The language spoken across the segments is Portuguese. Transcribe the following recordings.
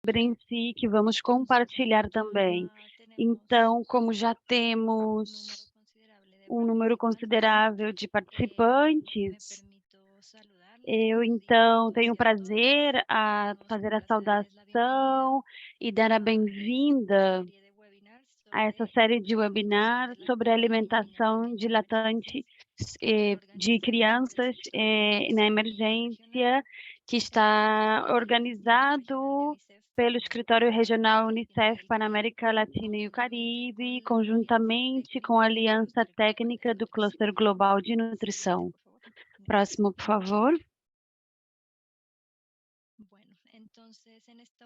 Lembrem-se que vamos compartilhar também. Então, como já temos um número considerável de participantes, eu então tenho o prazer a fazer a saudação e dar a bem-vinda a essa série de webinars sobre alimentação dilatante de crianças na emergência, que está organizado pelo Escritório Regional Unicef para a América Latina e o Caribe, conjuntamente com a Aliança Técnica do Cluster Global de Nutrição. Próximo, por favor.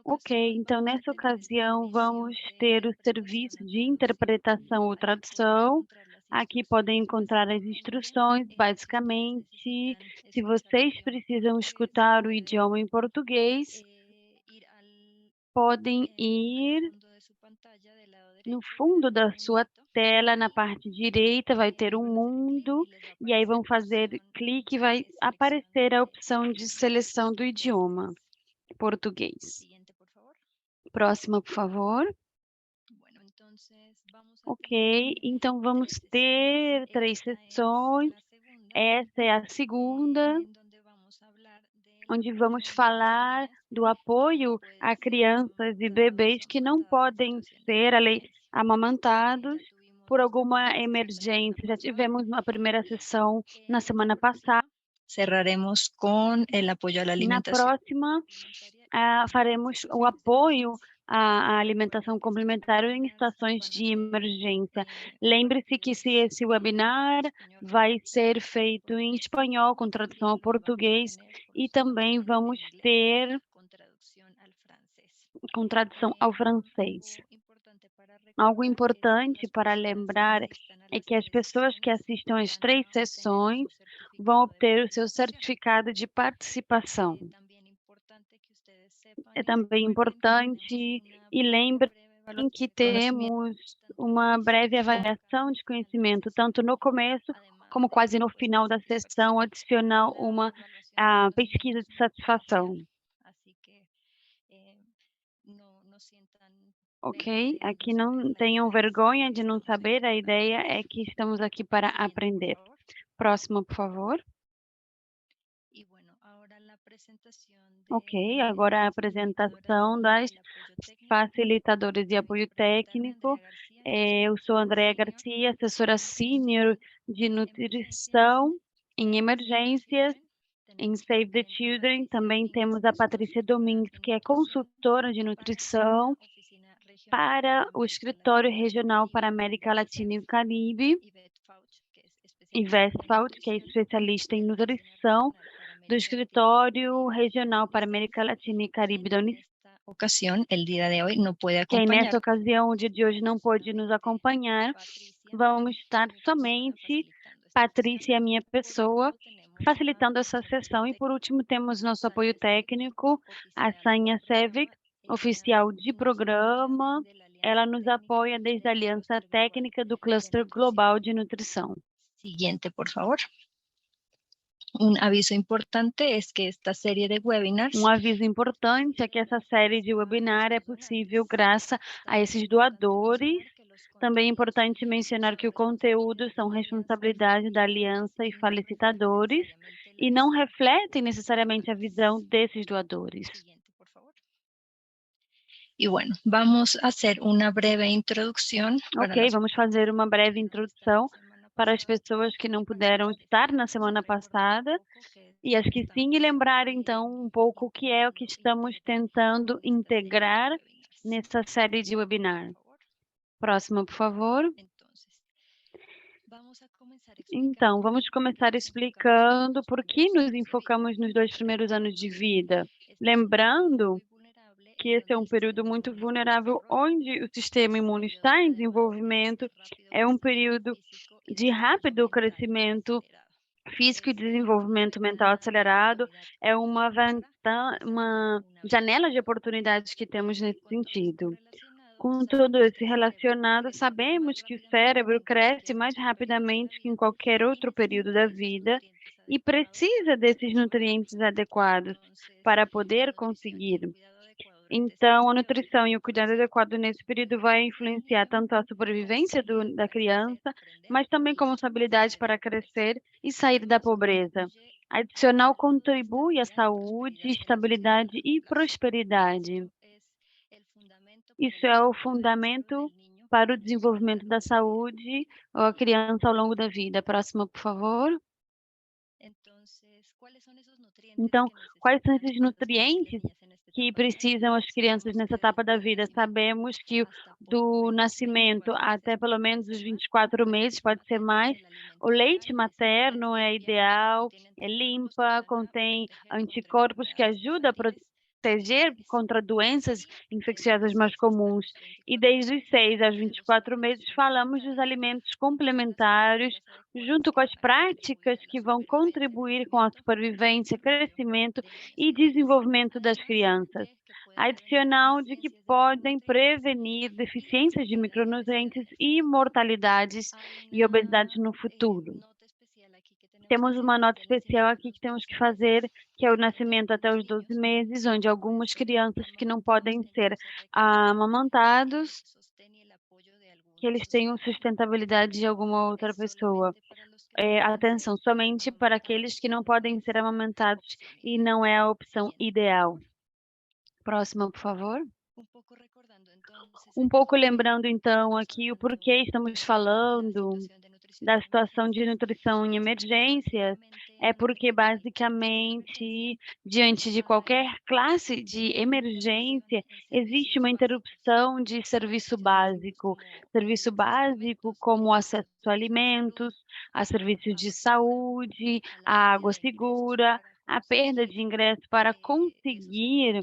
Ok, então nessa ocasião vamos ter o serviço de interpretação ou tradução. Aqui podem encontrar as instruções, basicamente. Se vocês precisam escutar o idioma em português, podem ir no fundo da sua tela, na parte direita, vai ter um mundo, e aí vão fazer clique e vai aparecer a opção de seleção do idioma português. Próxima, por favor. Ok, então vamos ter 3 sessões. Essa é a segunda, onde vamos falar do apoio a crianças e bebês que não podem ser amamantados por alguma emergência. Já tivemos uma primeira sessão na semana passada. Cerraremos con el apoyo a la Na alimentación. próxima, faremos o apoio à alimentação complementar em situações de emergência. Lembre-se que esse webinar vai ser feito em espanhol, com tradução ao português, e também vamos ter com tradução ao francês. Algo importante para lembrar é que as pessoas que assistam às 3 sessões vão obter o seu certificado de participação. É também importante e lembrem que temos uma breve avaliação de conhecimento, tanto no começo como quase no final da sessão, adicional uma pesquisa de satisfação. Ok? Aqui não tenham vergonha de não saber, a ideia é que estamos aqui para aprender. Próximo, por favor. Ok, agora a apresentação das facilitadoras de apoio técnico. Eu sou Andréa Garcia, assessora sênior de nutrição em emergências em Save the Children. Também temos a Patrícia Domingues, que é consultora de nutrição para o Escritório Regional para a América Latina e o Caribe, e Westphal, que é especialista em nutrição do Escritório Regional para a América Latina e Caribe da Unicef. El día de hoy no puede Que acompañar. nessa ocasião, o dia de hoje não pôde nos acompanhar, vamos estar somente Patrícia e a minha pessoa facilitando essa sessão. E por último, temos nosso apoio técnico, a Sânia Sevic, oficial de programa. Ela nos apoia desde a Aliança Técnica do Cluster Global de Nutrição. Siguiente, por favor. Un aviso importante es que esta serie de webinars. Um aviso importante é que essa série de webinar é possível graças a esses doadores. Também é importante mencionar que o conteúdo são responsabilidade da aliança e facilitadores e não refletem necessariamente a visão desses doadores. Y bueno, vamos a hacer una breve introducción. Ok, vamos fazer uma breve introdução para as pessoas que não puderam estar na semana passada e as que sim, e lembrar então um pouco o que é o que estamos tentando integrar nessa série de webinar. Próximo, por favor. Então, vamos começar explicando por que nos enfocamos nos 2 primeiros anos de vida. Lembrando que esse é um período muito vulnerável, onde o sistema imune está em desenvolvimento, é um período de rápido crescimento físico e desenvolvimento mental acelerado, é uma janela de oportunidades que temos nesse sentido. Com tudo isso relacionado, sabemos que o cérebro cresce mais rapidamente que em qualquer outro período da vida e precisa desses nutrientes adequados para poder conseguir Então, a nutrição e o cuidado adequado nesse período vai influenciar tanto a sobrevivência da criança, mas também como sua habilidade para crescer e sair da pobreza. Adicional contribui à saúde, estabilidade e prosperidade. Isso é o fundamento para o desenvolvimento da saúde ou a criança ao longo da vida. Próxima, por favor. Então, quais são esses nutrientes que precisam as crianças nessa etapa da vida? Sabemos que do nascimento até pelo menos os 24 meses, pode ser mais, o leite materno é ideal, é limpa, contém anticorpos que ajudam a proteger contra doenças infecciosas mais comuns. E desde os 6 aos 24 meses, falamos dos alimentos complementares, junto com as práticas que vão contribuir com a supervivência, crescimento e desenvolvimento das crianças. Adicional de que podem prevenir deficiências de micronutrientes e mortalidades e obesidade no futuro. Temos uma nota especial aqui que temos que fazer, que é o nascimento até os 12 meses, onde algumas crianças que não podem ser amamantados, que eles tenham sustentabilidade de alguma outra pessoa. Atenção, somente para aqueles que não podem ser amamentados e não é a opção ideal. Próxima, por favor. Um pouco lembrando, então, aqui o porquê estamos falando da situação de nutrição em emergências, é porque, basicamente, diante de qualquer classe de emergência, existe uma interrupção de serviço básico como acesso a alimentos, a serviços de saúde, a água segura, a perda de ingresso para conseguir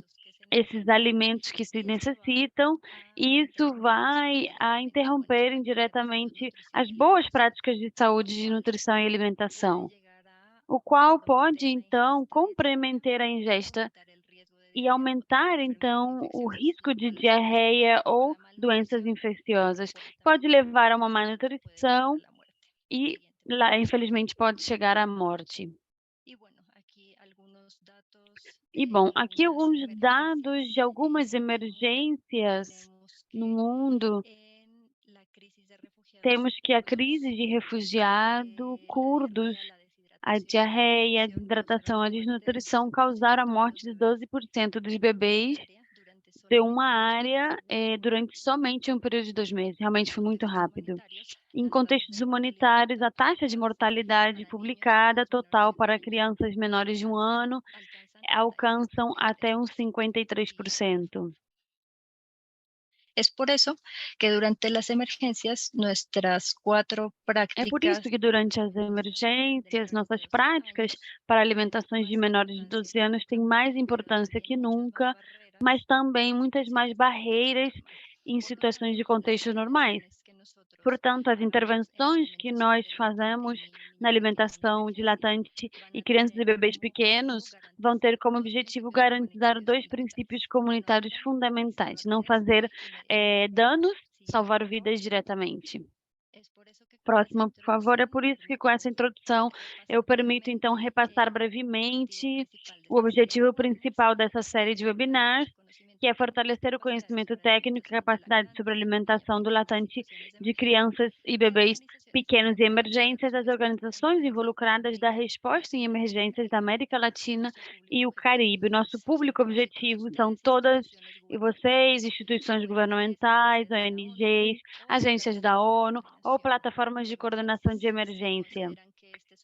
esses alimentos que se necessitam, e isso vai interromper indiretamente as boas práticas de saúde, de nutrição e alimentação, o qual pode, então, comprometer a ingesta e aumentar, então, o risco de diarreia ou doenças infecciosas. Pode levar a uma má nutrição e, lá, infelizmente, pode chegar à morte. E, bom, aqui alguns dados de algumas emergências no mundo. Temos que a crise de refugiado, curdos, a diarreia, a desidratação, a desnutrição causaram a morte de 12% dos bebês de uma área durante somente um período de 2 meses. Realmente foi muito rápido. Em contextos humanitários, a taxa de mortalidade publicada total para crianças menores de 1 ano alcançam até uns 53%. Es por eso que durante las emergencias nuestras 4 É por isso prácticas que durante as emergências, nossas práticas para alimentações de menores de 12 anos têm mais importância que nunca, mas também muitas mais barreiras em situações de contexto normais. Portanto, as intervenções que nós fazemos na alimentação de latente e crianças e bebês pequenos vão ter como objetivo garantizar 2 princípios comunitários fundamentais: não fazer danos, salvar vidas diretamente. Próxima, por favor. É por isso que, com essa introdução, eu permito, então, repassar brevemente o objetivo principal dessa série de webinars, que é fortalecer o conhecimento técnico e capacidade sobre a alimentação do latente de crianças e bebês pequenos e emergências das organizações involucradas da resposta em emergências da América Latina e o Caribe. Nosso público objetivo são todas e vocês, instituições governamentais, ONGs, agências da ONU ou plataformas de coordenação de emergência.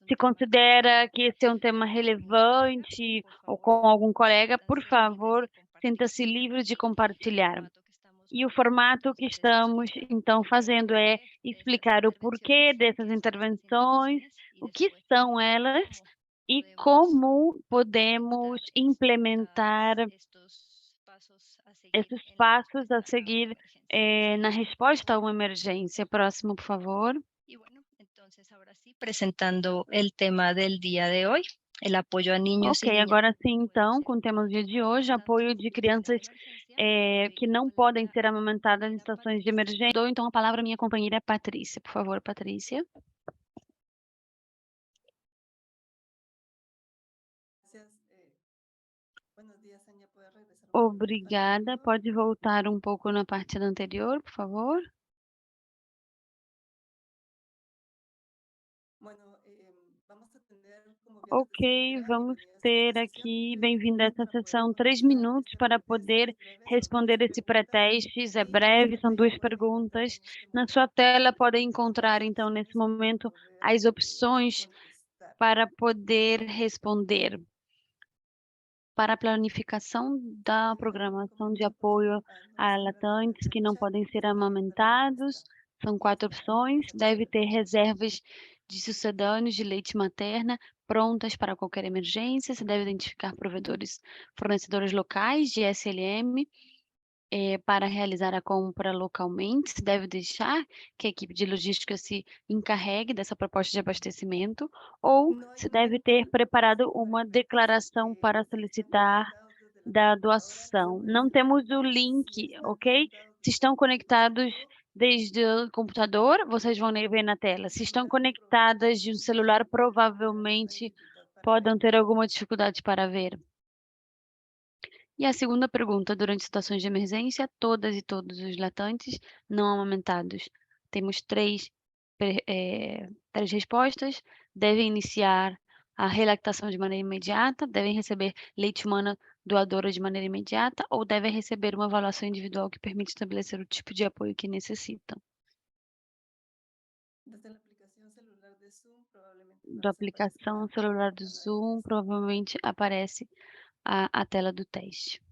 Se considera que esse é um tema relevante ou com algum colega, por favor, sinta-se livre de compartilhar. E o formato que estamos, então, fazendo é explicar o porquê dessas intervenções, o que são elas e como podemos implementar esses passos a seguir na resposta a uma emergência. Próximo, por favor. presentando el tema del día de hoy, el apoyo a niños y Ok, niñas. agora sim, então, com o tema do dia de hoje, apoio de crianças que não podem ser amamentadas em situações de emergência. Dou então a palavra à minha companheira Patrícia. Por favor, Patrícia. Obrigada. Pode voltar um pouco na parte anterior, por favor? Ok, vamos ter aqui, bem-vindo a essa sessão, 3 minutos para poder responder esse pré-teste. É breve, são 2 perguntas. Na sua tela podem encontrar, então, nesse momento, as opções para poder responder. Para a planificação da programação de apoio a lactantes que não podem ser amamentados, são 4 opções. Deve ter reservas de sucedâneos de leite materna prontas para qualquer emergência. Você deve identificar provedores, fornecedores locais de SLM, para realizar a compra localmente. Se deve deixar que a equipe de logística se encarregue dessa proposta de abastecimento, ou se deve ter preparado uma declaração para solicitar da doação. Não temos o link, ok? Se estão conectados desde o computador, vocês vão ver na tela. Se estão conectadas de um celular, provavelmente podem ter alguma dificuldade para ver. E a segunda pergunta, durante situações de emergência, todas e todos os latantes não amamentados. Temos três respostas. Devem iniciar a relactação de maneira imediata, devem receber leite humano doadora de maneira imediata ou devem receber uma avaliação individual que permite estabelecer o tipo de apoio que necessitam. Da aplicação celular do Zoom, provavelmente aparece a tela do teste.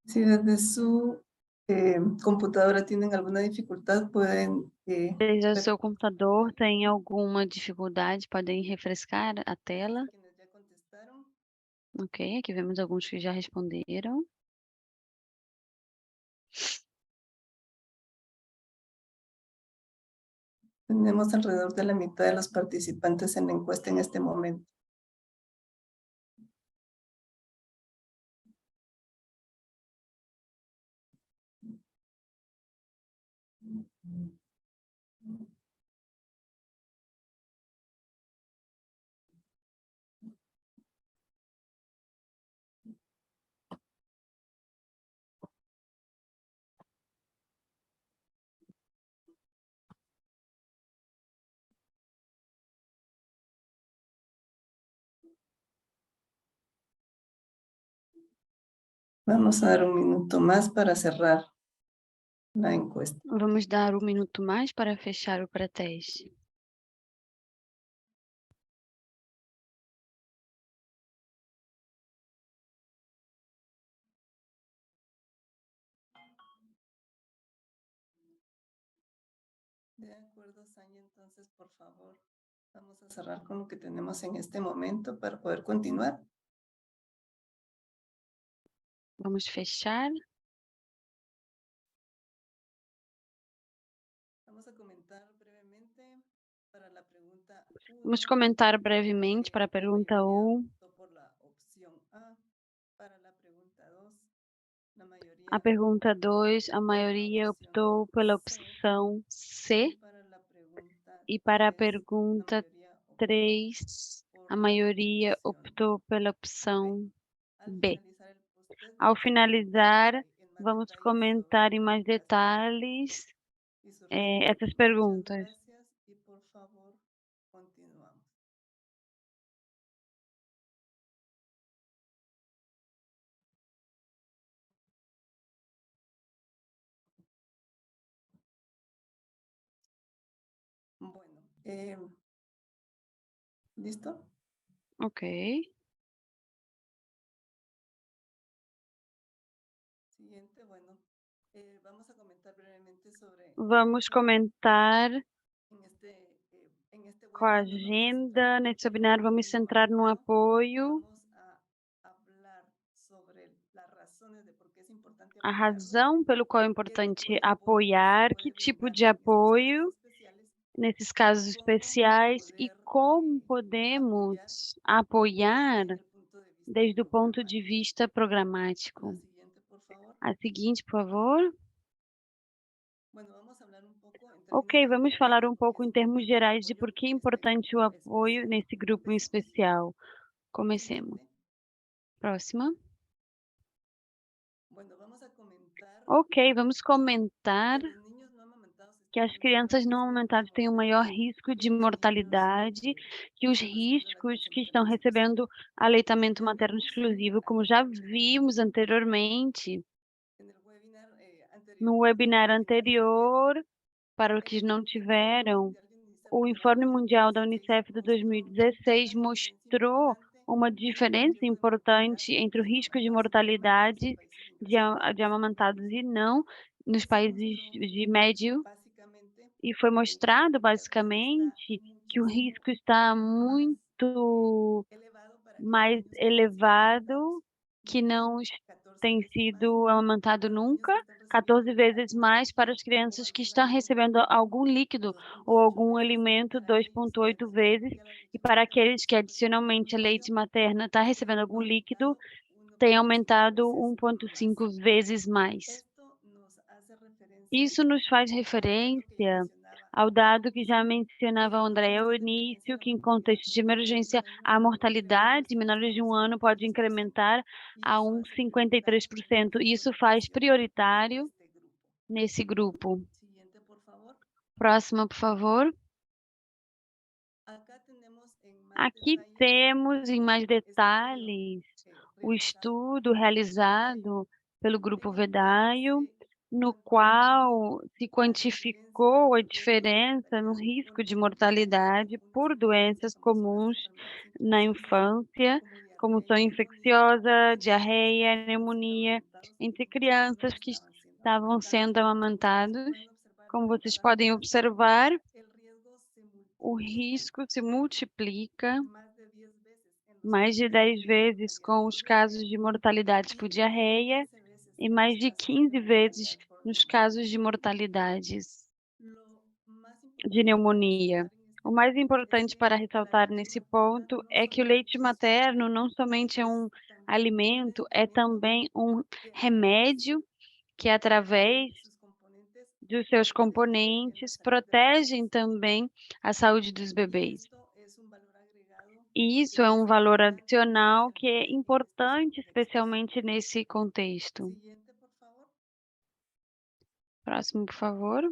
Si desde su computadora tienen alguna dificultad, pueden Desde o seu computador tem alguma dificuldade, podem refrescar a tela. quienes ya contestaron. Ok, aqui vemos alguns que já responderam. Tenemos alrededor de la mitad de los participantes en la encuesta en este momento. Vamos a dar un minuto más para cerrar la encuesta. Vamos dar um minuto mais para fechar o pré-teste. De acuerdo, Sanya, entonces, por favor, vamos a cerrar con lo que tenemos en este momento para poder continuar. Vamos fechar. Vamos a comentar brevemente para la pregunta 1. Vamos comentar brevemente para a pergunta 1. Por la opción A. Para la pregunta 2, la mayoría A pergunta 2, a maioria optou pela opção C. E para a pergunta 3, a maioria optou pela opção B. Ao finalizar, vamos comentar em mais detalhes essas perguntas. Y por favor, continuamos. Bueno, ¿listo? Ok. Siguiente, bueno, vamos a comentar brevemente sobre Vamos comentar en este com a webinar nos vamos a agenda. centrar Nesse en el webinar, vamos apoyo centrar no involucrado. apoio. Vamos a hablar sobre las razones de por qué es importante A apoyarlos, razão pelo qual é qué tipo importante de apoyo se apoiar, que puede tipo brindar de en estos casos apoio especiales nesses casos especiais e como podemos apoiar desde o ponto de vista programático. A seguinte, por favor. Ok, vamos falar um pouco em termos gerais de por que é importante o apoio nesse grupo em especial. Comecemos. Próxima. Ok, vamos comentar que as crianças não amamentadas têm um maior risco de mortalidade que os riscos que estão recebendo aleitamento materno exclusivo, como já vimos anteriormente no webinar anterior, para os que não tiveram. O Informe Mundial da Unicef de 2016 mostrou uma diferença importante entre o risco de mortalidade de amamentados e não nos países de médio, e foi mostrado basicamente que o risco está muito mais elevado que não tem sido amamentado nunca, 14 vezes mais para as crianças que estão recebendo algum líquido ou algum alimento, 2,8 vezes, e para aqueles que adicionalmente a leite materna está recebendo algum líquido, tem aumentado 1,5 vezes mais. Isso nos faz referência ao dado que já mencionava o André ao início, que em contexto de emergência, a mortalidade de menores de 1 ano pode incrementar a 53%. Isso faz prioritário nesse grupo. Próxima, por favor. Aqui temos em mais detalhes o estudo realizado pelo Grupo Vedaio, no qual se quantificou a diferença no risco de mortalidade por doenças comuns na infância, como são infecciosa, diarreia, pneumonia, entre crianças que estavam sendo amamentados. Como vocês podem observar, o risco se multiplica mais de 10 vezes com os casos de mortalidade por diarreia e mais de 15 vezes nos casos de mortalidades de pneumonia. O mais importante para ressaltar nesse ponto é que o leite materno não somente é um alimento, é também um remédio que, através dos seus componentes, protegem também a saúde dos bebês. E isso é um valor adicional que é importante, especialmente nesse contexto. Próximo, por favor.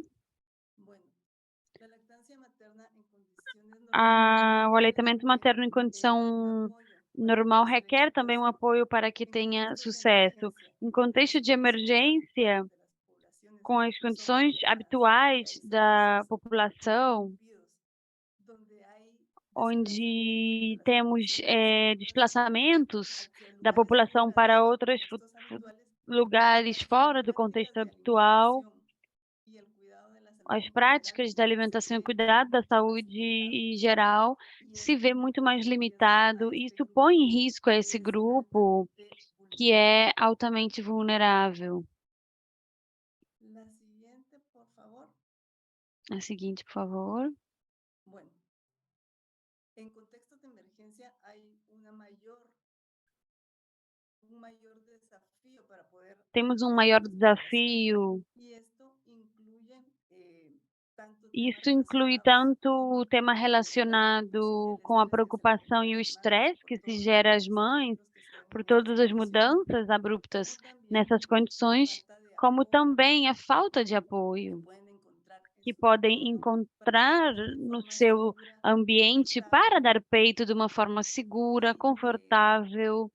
O aleitamento materno em condição normal requer também um apoio para que tenha sucesso. Em contexto de emergência, com as condições habituais da população, onde temos desplaçamentos da população para outros lugares fora do contexto habitual, as práticas da alimentação e cuidado da saúde em geral se vê muito mais limitado e isso põe em risco esse grupo que é altamente vulnerável. A seguinte, por favor. Em contexto de emergência, há temos um maior desafio. Isso inclui tanto o tema relacionado com a preocupação e o estresse que se gera às mães por todas as mudanças abruptas nessas condições, como também a falta de apoio que podem encontrar no seu ambiente para dar peito de uma forma segura, confortável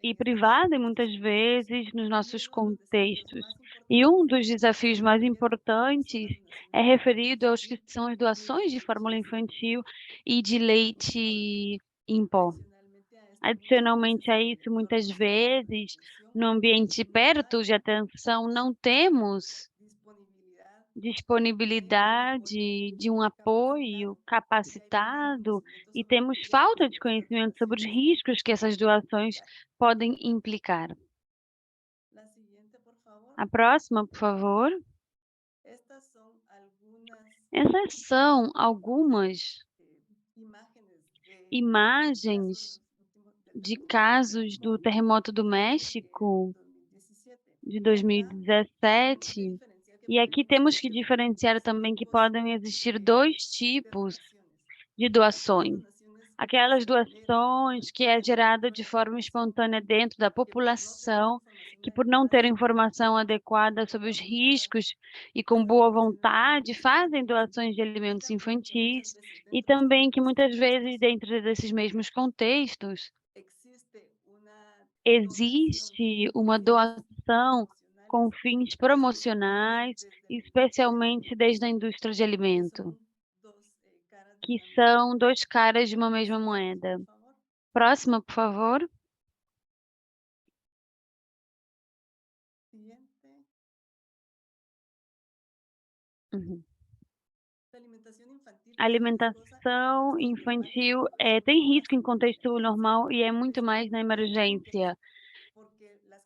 e privada, muitas vezes, nos nossos contextos. E um dos desafios mais importantes é referido aos que são as doações de fórmula infantil e de leite em pó. Adicionalmente a isso, muitas vezes, no ambiente perto de atenção, não temos disponibilidade de um apoio capacitado e temos falta de conhecimento sobre os riscos que essas doações podem implicar. A próxima, por favor. Essas são algumas imagens de casos do terremoto do México de 2017, e aqui temos que diferenciar também que podem existir dois tipos de doações. Aquelas doações que é gerada de forma espontânea dentro da população, que por não ter informação adequada sobre os riscos e com boa vontade fazem doações de alimentos infantis, e também que muitas vezes dentro desses mesmos contextos existe uma doação com fins promocionais, especialmente desde a indústria de alimento, que são dois caras de uma mesma moeda. Próxima, por favor. Uhum. A alimentação infantil tem risco em contexto normal e é muito mais na emergência,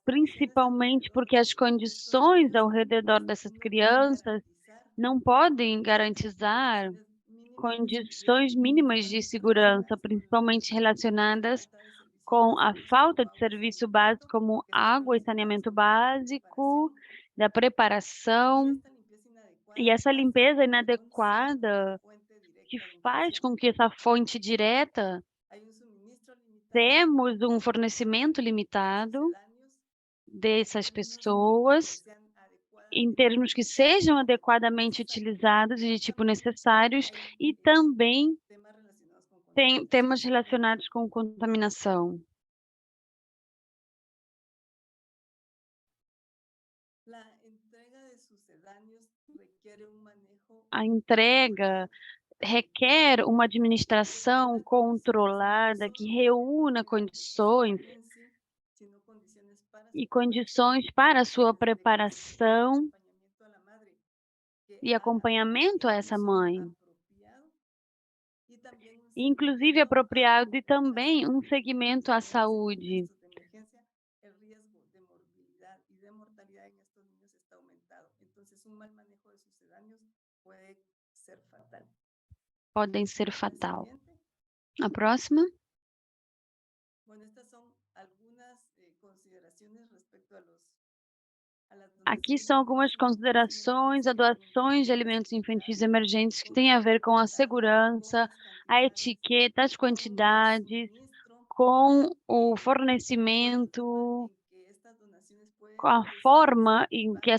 principalmente porque as condições ao redor dessas crianças não podem garantizar condições mínimas de segurança, principalmente relacionadas com a falta de serviço básico como água e saneamento básico, da preparação, e essa limpeza inadequada que faz com que essa fonte direta temos um fornecimento limitado dessas pessoas, em termos que sejam adequadamente utilizados e de tipo necessários, e também tem temas relacionados com contaminação. A entrega requer uma administração controlada que reúna condições e condições para a sua preparação e acompanhamento a essa mãe, inclusive apropriado, e também um segmento à saúde. Podem ser fatal. A próxima. Aqui são algumas considerações a doações de alimentos infantis emergentes que têm a ver com a segurança, a etiqueta, as quantidades, com o fornecimento, com a forma em que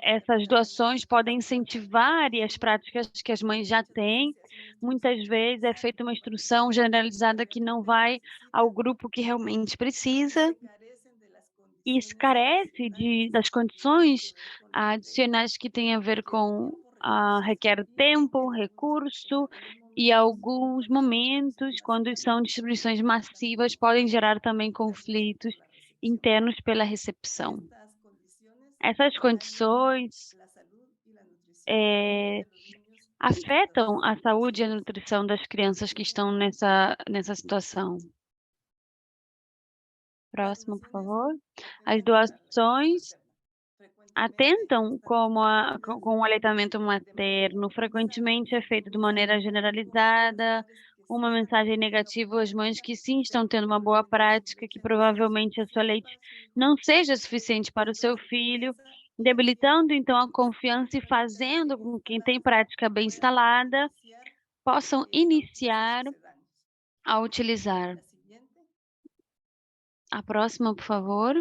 essas doações podem incentivar e as práticas que as mães já têm. Muitas vezes é feita uma instrução generalizada que não vai ao grupo que realmente precisa e se carece das condições adicionais que têm a ver com requer tempo, recurso e alguns momentos, quando são distribuições massivas, podem gerar também conflitos internos pela recepção. Essas condições afetam a saúde e a nutrição das crianças que estão nessa situação. Próximo, por favor. As doações atentam com o aleitamento materno. Frequentemente é feito de maneira generalizada, uma mensagem negativa às mães que sim estão tendo uma boa prática, que provavelmente a sua leite não seja suficiente para o seu filho, debilitando então a confiança e fazendo com que quem tem prática bem instalada possam iniciar a utilizar. A próxima, por favor.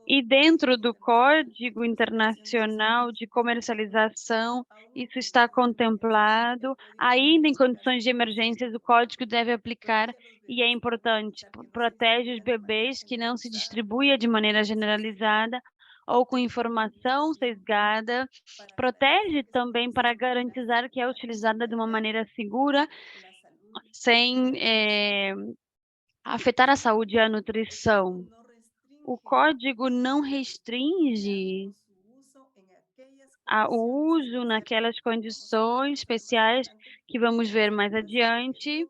E dentro do Código Internacional de Comercialização, isso está contemplado. Ainda em condições de emergências, o código deve aplicar e é importante. Protege os bebês que não se distribua de maneira generalizada ou com informação sesgada. Protege também para garantizar que é utilizada de uma maneira segura, sem afetar a saúde e a nutrição. O código não restringe o uso naquelas condições especiais que vamos ver mais adiante,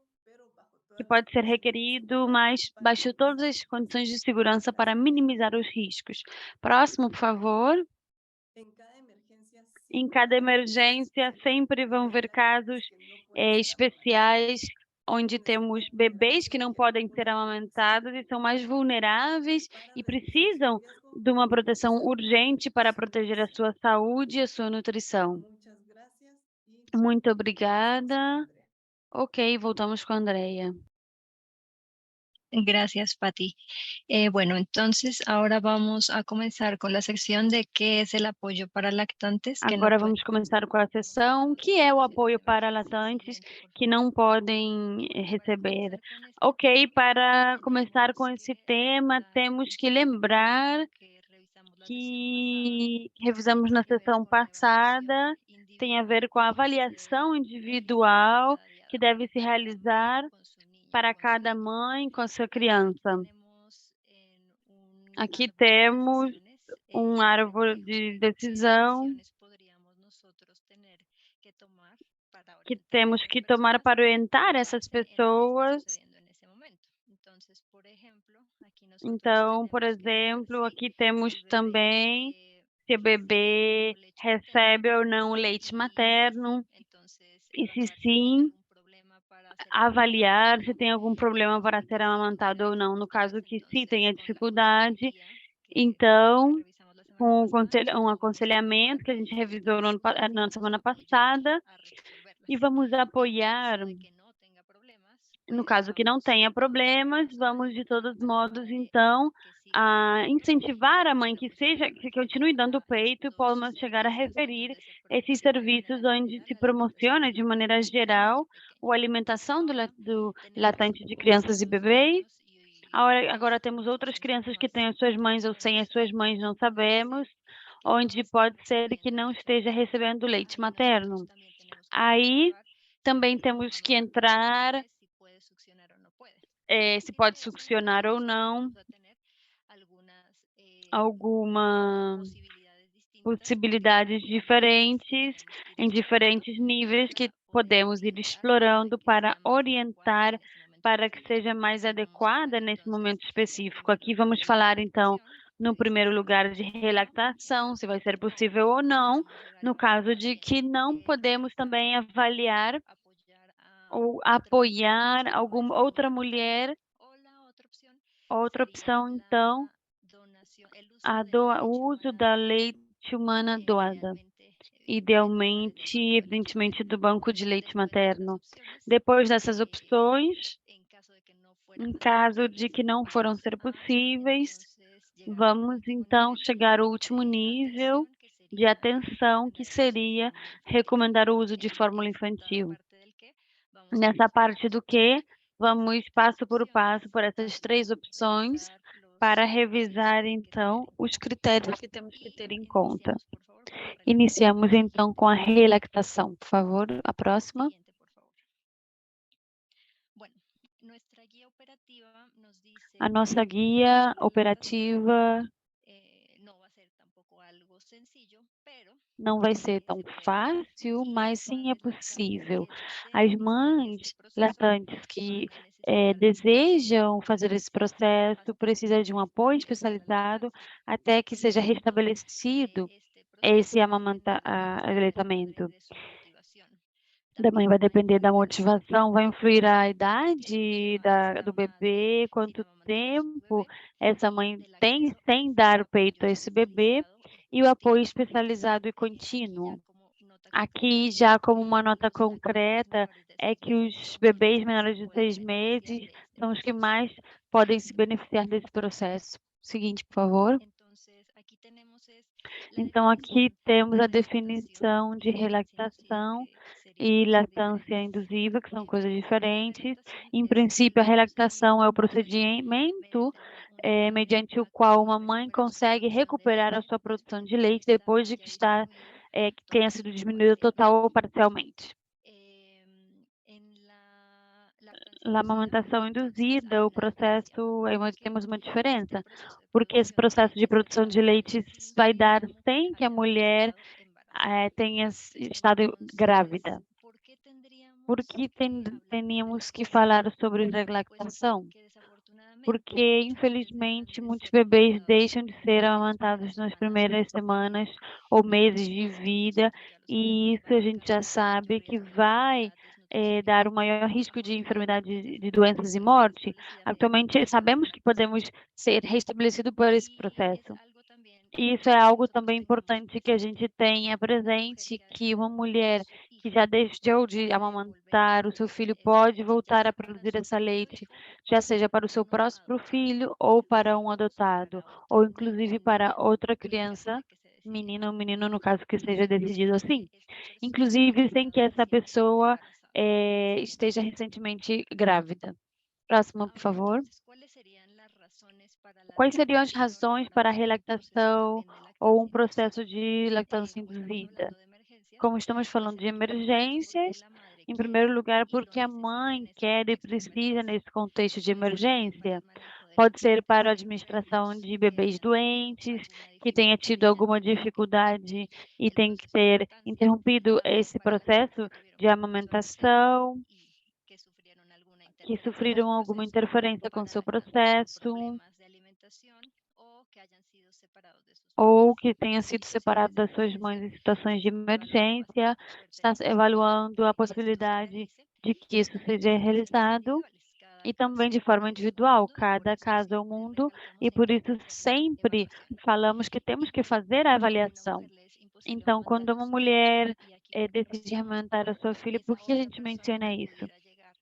que pode ser requerido, mas baixo todas as condições de segurança para minimizar os riscos. Próximo, por favor. Em cada emergência, sempre vão ver casos especiais onde temos bebês que não podem ser amamentados e são mais vulneráveis e precisam de uma proteção urgente para proteger a sua saúde e a sua nutrição. Muito obrigada. Ok, voltamos com a Andrea. Gracias, Patti. Bueno, entonces ahora vamos a comenzar con la sección de qué es el apoyo para lactantes que no Agora pueden. vamos começar com a sessão, que é o apoio para lactantes que não podem receber. Ok, para começar com esse tema, temos que lembrar que revisamos na sessão passada, tem a ver com a avaliação individual que deve se realizar para cada mãe com a sua criança. Aqui temos árvore de decisão que temos que tomar para orientar essas pessoas. Então, por exemplo, aqui temos também se o bebê recebe ou não o leite materno, e se sim, avaliar se tem algum problema para ser amamantado ou não. No caso que sim tenha dificuldade, então, com um aconselhamento que a gente revisou na semana passada, e vamos apoiar, no caso que não tenha problemas, vamos de todos modos, então, a incentivar a mãe que continue dando peito e possa chegar a referir esses serviços onde se promociona de maneira geral a alimentação do latente de crianças e bebês. Agora temos outras crianças que têm as suas mães ou sem as suas mães, não sabemos, onde pode ser que não esteja recebendo leite materno. Aí também temos que entrar se pode succionar ou não, algumas possibilidades diferentes, em diferentes níveis que podemos ir explorando para orientar para que seja mais adequada nesse momento específico. Aqui vamos falar, então, no primeiro lugar, de relactação, se vai ser possível ou não, no caso de que não podemos também avaliar ou apoiar alguma outra mulher. Outra opção, então, o uso da leite humana doada, idealmente, evidentemente, do banco de leite materno. Depois dessas opções, em caso de que não foram ser possíveis, vamos então chegar ao último nível de atenção, que seria recomendar o uso de fórmula infantil. Nessa parte do que, vamos passo por passo por essas três opções para revisar, então, os critérios que temos que ter em conta. Iniciamos, então, com a relactação. Por favor, a próxima. A nossa guia operativa não vai ser tão fácil, mas sim é possível. As mães lactantes que desejam fazer esse processo precisam de um apoio especializado até que seja restabelecido esse aleitamento da mãe. Vai depender da motivação, vai influir a idade do bebê, quanto tempo essa mãe tem sem dar peito a esse bebê, e o apoio especializado e contínuo. Aqui, já como uma nota concreta, é que os bebês menores de 6 meses são os que mais podem se beneficiar desse processo. Seguinte, por favor. Então, aqui temos a definição de relactação e lactância induziva, que são coisas diferentes. Em princípio, a relactação é o procedimento mediante o qual uma mãe consegue recuperar a sua produção de leite depois de que tenha sido diminuída total ou parcialmente. Na amamentação induzida, o processo, temos uma diferença, porque esse processo de produção de leite vai dar sem que a mulher tenha estado grávida. Por que teríamos que falar sobre relactação? porque, infelizmente, muitos bebês deixam de ser amamantados nas primeiras semanas ou meses de vida, e isso a gente já sabe que vai dar o maior risco de enfermidades, de doenças e morte. Atualmente, sabemos que podemos ser restabelecidos por esse processo. E isso é algo também importante que a gente tenha presente, que uma mulher que já deixou de amamantar o seu filho pode voltar a produzir essa leite, já seja para o seu próximo filho ou para um adotado, ou inclusive para outra criança, menina ou menino, no caso que seja decidido assim. Inclusive sem que essa pessoa esteja recentemente grávida. Próxima, por favor. Quais seriam as razões para a relactação ou um processo de lactancia induzida? Como estamos falando de emergências, em primeiro lugar, porque a mãe quer e precisa nesse contexto de emergência. Pode ser para a administração de bebês doentes, que tenha tido alguma dificuldade e tem que ter interrompido esse processo de amamentação, que sofreram alguma interferência com seu processo, ou que tenha sido separado das suas mães em situações de emergência, está avaliando a possibilidade de que isso seja realizado e também de forma individual, cada caso é um mundo, e por isso sempre falamos que temos que fazer a avaliação. Então, quando uma mulher decide amamentar a sua filha, por que a gente menciona isso?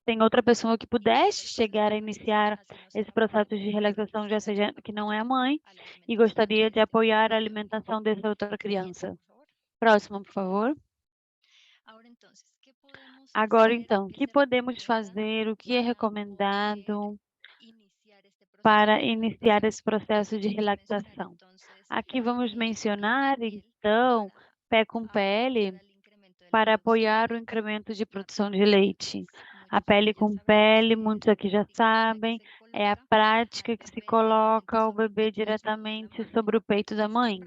Tem outra pessoa que pudesse chegar a iniciar esse processo de relaxação, já seja que não é a mãe, e gostaria de apoiar a alimentação dessa outra criança. Próximo, por favor. Agora, então, o que podemos fazer, o que é recomendado para iniciar esse processo de relaxação? Aqui vamos mencionar, então, pé com pele, para apoiar o incremento de produção de leite. A pele com pele, muitos aqui já sabem, é a prática que se coloca o bebê diretamente sobre o peito da mãe.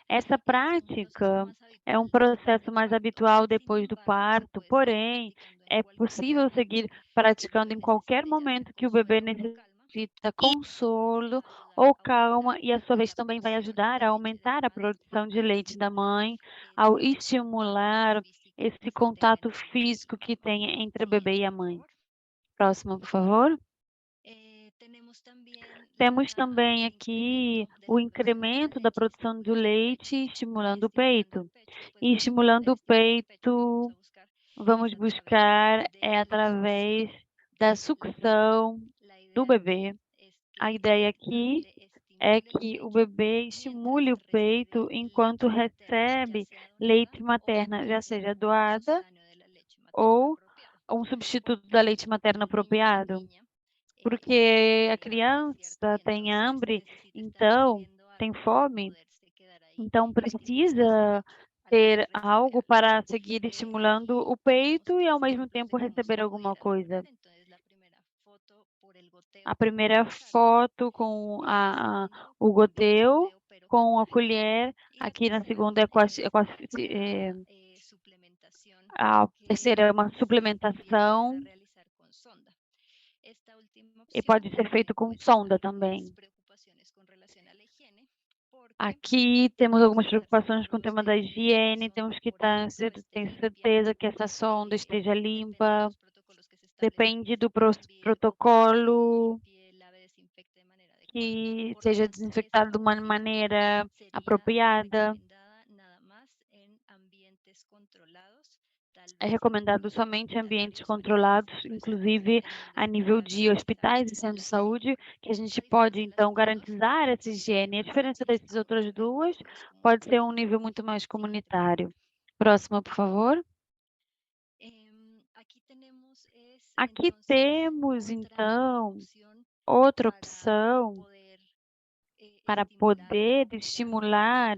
Essa prática é um processo mais habitual depois do parto, porém, é possível seguir praticando em qualquer momento que o bebê necessita consolo ou calma, e, à sua vez, também vai ajudar a aumentar a produção de leite da mãe, ao estimular esse contato físico que tem entre o bebê e a mãe. Próximo, por favor. Temos também aqui o incremento da produção do leite estimulando o peito. E estimulando o peito, vamos buscar através da sucção do bebê. A ideia aqui é que o bebê estimule o peito enquanto recebe leite materna, já seja doada ou um substituto da leite materno apropriado, porque a criança tem hambre, então tem fome, então precisa ter algo para seguir estimulando o peito e ao mesmo tempo receber alguma coisa. A primeira foto com o goteu, com a colher, aqui na segunda a terceira é uma suplementação, e pode ser feito com sonda também. Aqui temos algumas preocupações com o tema da higiene, temos que ter certeza que essa sonda esteja limpa, depende do protocolo, que seja desinfectado de uma maneira apropriada. É recomendado somente em ambientes controlados, inclusive a nível de hospitais e centros de saúde, que a gente pode, então, garantizar essa higiene. A diferença dessas outras duas pode ser um nível muito mais comunitário. Próxima, por favor. Aqui temos, então, outra opção para poder estimular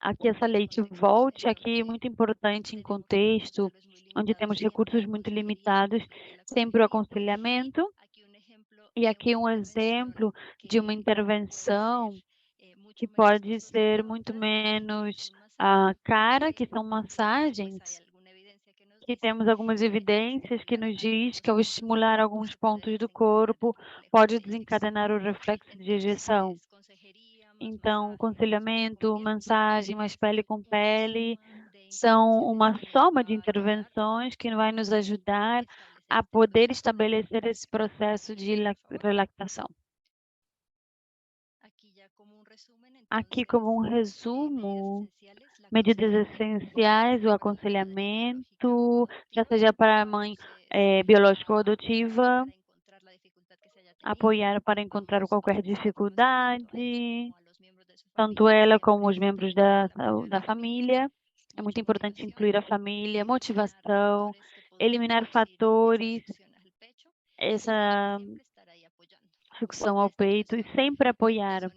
aqui essa leite volte, aqui é muito importante em contexto onde temos recursos muito limitados, sempre o aconselhamento. E aqui um exemplo de uma intervenção que pode ser muito menos cara, que são massagens, Aqui temos algumas evidências que nos diz que ao estimular alguns pontos do corpo, pode desencadenar o reflexo de ejeção. Então, aconselhamento, massagem, mais pele com pele, são uma soma de intervenções que vai nos ajudar a poder estabelecer esse processo de relactação. Aqui, como um resumo, medidas essenciais, o aconselhamento, já seja para a mãe biológica ou adotiva, apoiar para encontrar qualquer dificuldade, tanto ela como os membros da família. É muito importante incluir a família, motivação, eliminar fatores, essa sucção ao peito e sempre apoiar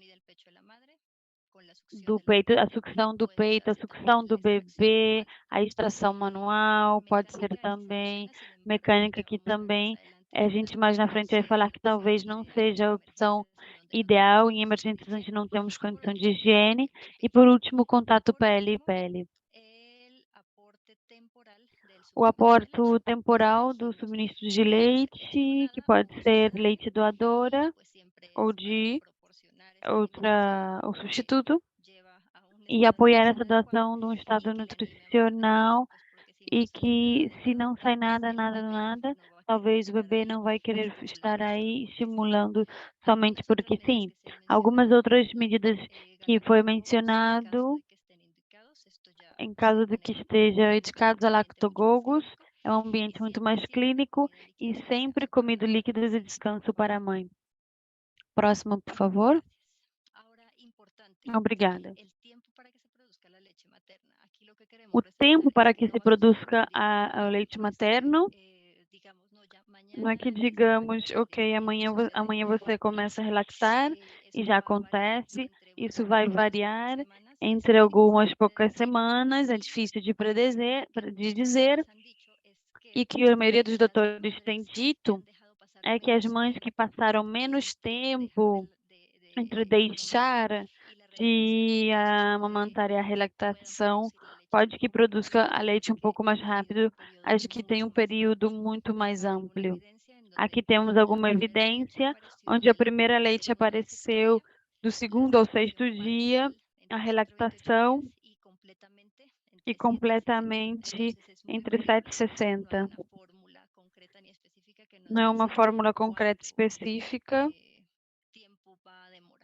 do peito, a sucção do peito, a sucção do bebê, a extração manual, pode ser também mecânica, que também a gente mais na frente vai falar que talvez não seja a opção ideal, em emergências onde não temos condição de higiene, e por último, contato pele-pele. O aporte temporal do suministro de leite, que pode ser leite doadora ou de o substituto, e apoiar essa doação de um estado nutricional e que se não sai nada, talvez o bebê não vai querer estar aí estimulando somente porque sim. Algumas outras medidas que foi mencionado, em caso de que esteja indicados a lactogogos, é um ambiente muito mais clínico e sempre comido líquidos e descanso para a mãe. Próximo, por favor. Obrigada. O tempo para que se produza o leite materno, não é que digamos, ok, amanhã você começa a relactar e já acontece, isso vai variar entre algumas poucas semanas, é difícil de dizer, e que a maioria dos doutores tem dito é que as mães que passaram menos tempo entre deixar de amamantar e a relactação, pode que produza a leite um pouco mais rápido, as que tem um período muito mais amplo. Aqui temos alguma evidência onde a primeira leite apareceu do segundo ao sexto dia, a relactação e completamente entre 7 e 60. Não é uma fórmula concreta específica.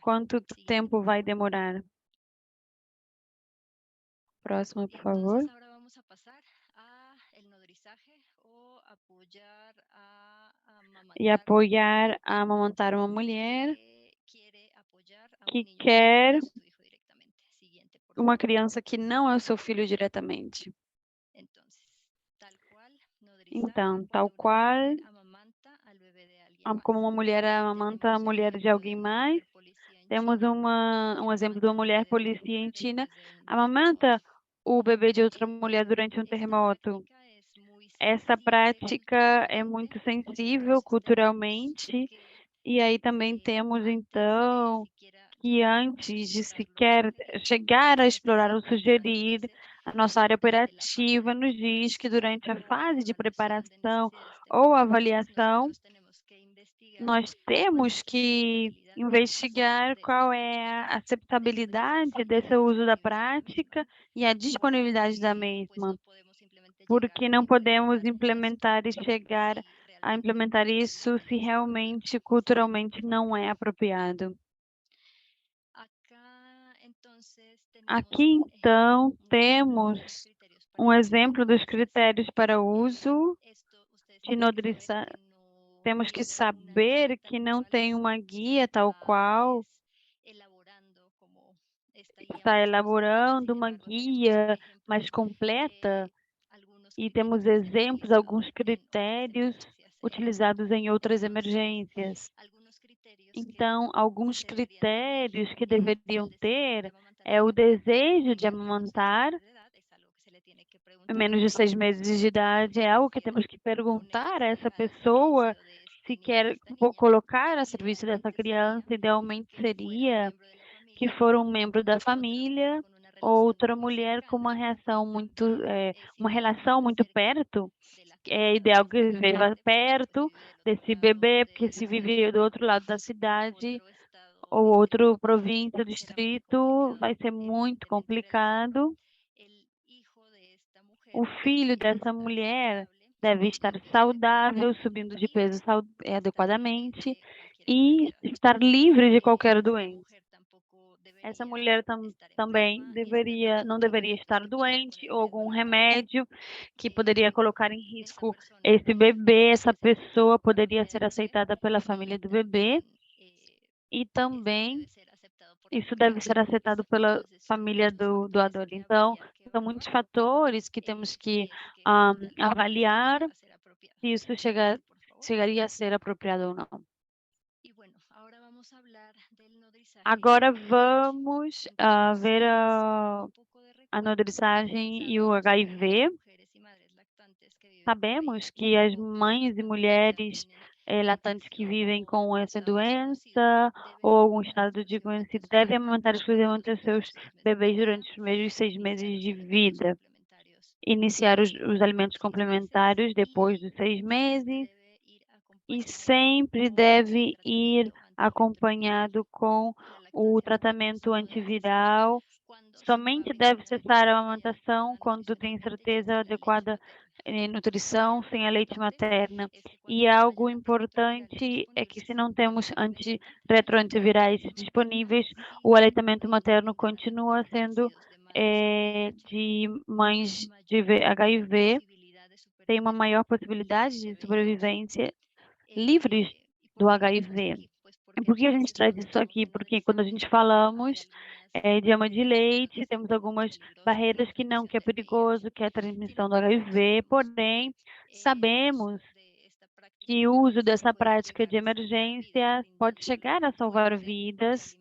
Quanto tempo vai demorar? Próximo, por favor. E apoiar a amamantar uma mulher que quer uma criança que não é o seu filho diretamente. Então, tal qual, como uma mulher amamanta a mulher de alguém mais, temos um exemplo de uma mulher policientina amamanta o bebê de outra mulher durante um terremoto. Essa prática é muito sensível culturalmente, e aí também temos, então, que antes de sequer chegar a explorar ou sugerir, a nossa área operativa nos diz que durante a fase de preparação ou avaliação, nós temos que investigar qual é a aceitabilidade desse uso da prática e a disponibilidade da mesma, porque não podemos implementar e chegar a implementar isso se realmente culturalmente não é apropriado. Aqui, então, temos um exemplo dos critérios para uso de nodriça. Temos que saber que não tem uma guia tal qual, está elaborando uma guia mais completa e temos exemplos, alguns critérios utilizados em outras emergências. Então, alguns critérios que deveriam ter é o desejo de amamantar menos de 6 meses de idade, é algo que temos que perguntar a essa pessoa se quer colocar a serviço dessa criança. Idealmente seria que for um membro da família outra mulher com uma uma relação muito perto, é ideal que viva perto desse bebê, porque se vive do outro lado da cidade ou outro província, distrito, vai ser muito complicado. O filho dessa mulher deve estar saudável, subindo de peso adequadamente e estar livre de qualquer doença. Essa mulher também não deveria estar doente ou algum remédio que poderia colocar em risco esse bebê. Essa pessoa poderia ser aceitada pela família do bebê e também isso deve ser aceitado pela família do doador. Então, são muitos fatores que temos que avaliar se isso chegaria a ser apropriado ou não. Agora vamos ver a nodrizagem e o HIV. Sabemos que as mães e mulheres lactantes que vivem com essa doença ou algum estado de conhecido devem amamentar exclusivamente os seus bebês durante os primeiros 6 meses de vida. Iniciar os alimentos complementares depois dos 6 meses e sempre deve ir acompanhado com o tratamento antiviral. Somente deve cessar a amamentação quando tem certeza adequada em nutrição, sem a leite materna. E algo importante é que se não temos retroantivirais disponíveis, o aleitamento materno continua sendo de mães de HIV, tem uma maior possibilidade de sobrevivência livres do HIV. E por que a gente traz isso aqui? Porque quando a gente falamos de ama de leite, temos algumas barreiras que é perigoso, que é a transmissão do HIV, porém, sabemos que o uso dessa prática de emergência pode chegar a salvar vidas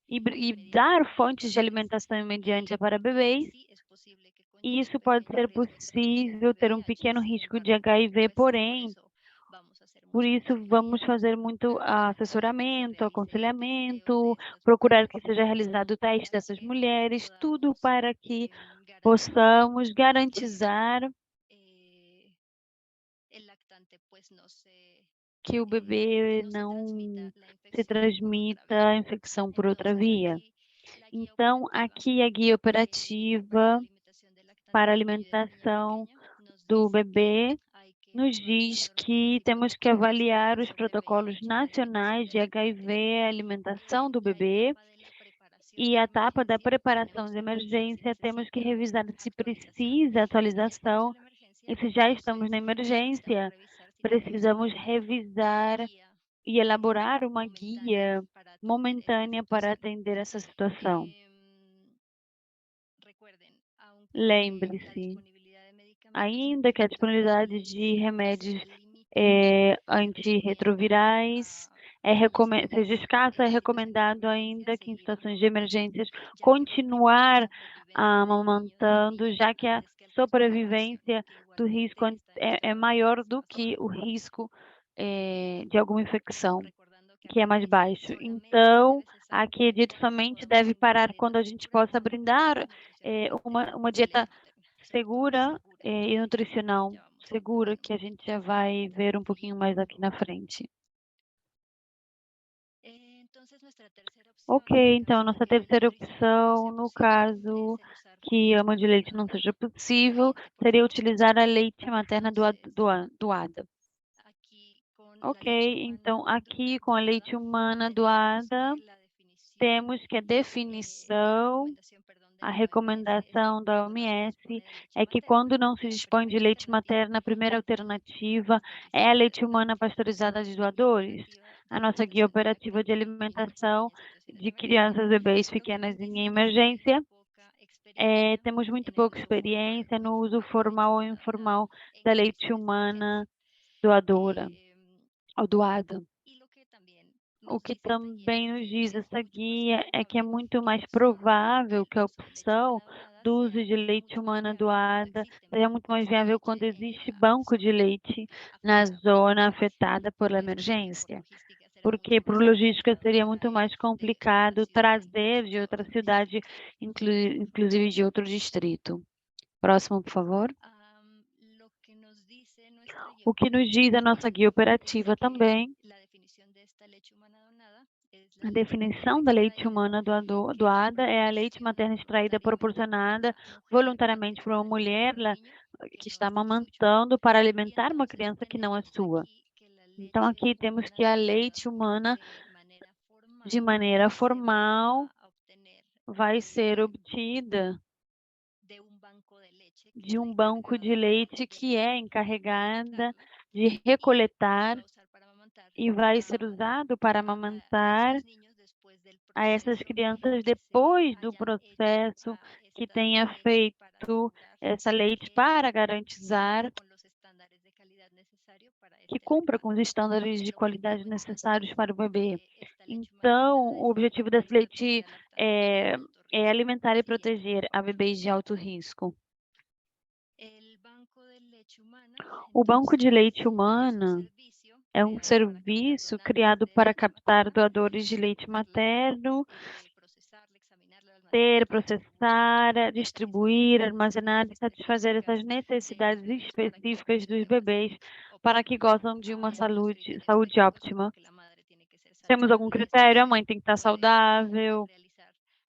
e dar fontes de alimentação imediata para bebês. E isso pode ser possível ter um pequeno risco de HIV, porém, por isso, vamos fazer muito assessoramento, aconselhamento, procurar que seja realizado o teste dessas mulheres, tudo para que possamos garantizar que o bebê não se transmita a infecção por outra via. Então, aqui a guia operativa para alimentação do bebê nos diz que temos que avaliar os protocolos nacionais de HIV, alimentação do bebê, e a etapa da preparação de emergência, temos que revisar se precisa atualização, e se já estamos na emergência, precisamos revisar e elaborar uma guia momentânea para atender essa situação. Lembre-se, ainda que a disponibilidade de remédios antirretrovirais seja escassa, é recomendado ainda que em situações de emergências continuar amamantando, já que a sobrevivência do risco é maior do que o risco de alguma infecção, que é mais baixo. Então, aqui é dito somente deve parar quando a gente possa brindar uma dieta segura e nutricional segura, que a gente já vai ver um pouquinho mais aqui na frente. Ok, então, nossa terceira opção, no caso que a ama de leite não seja possível, seria utilizar a leite materna doada. Ok, então, aqui com a leite humana doada, temos que a definição, a recomendação da OMS é que quando não se dispõe de leite materno, a primeira alternativa é a leite humana pasteurizada de doadores. A nossa guia operativa de alimentação de crianças e bebês pequenas em emergência, temos muito pouca experiência no uso formal ou informal da leite humana doadora ou doada. O que também nos diz essa guia é que é muito mais provável que a opção do uso de leite humana doada seja muito mais viável quando existe banco de leite na zona afetada pela emergência. porque por logística seria muito mais complicado trazer de outra cidade, inclusive de outro distrito. Próximo, por favor. O que nos diz a nossa guia operativa também, a definição da leite humana doada é a leite materna extraída proporcionada voluntariamente por uma mulher que está amamantando para alimentar uma criança que não é sua. Então, aqui temos que a leite humana, de maneira formal, vai ser obtida de um banco de leite que é encarregada de recoletar e vai ser usado para amamentar a essas crianças depois do processo que tenha feito essa leite para garantizar que cumpra com os estándares de qualidade necessários para o bebê. Então, o objetivo desse leite é alimentar e proteger a bebês de alto risco. O banco de leite humana é um serviço criado para captar doadores de leite materno, processar, distribuir, armazenar e satisfazer essas necessidades específicas dos bebês para que gozam de uma saúde óptima. Temos algum critério? A mãe tem que estar saudável.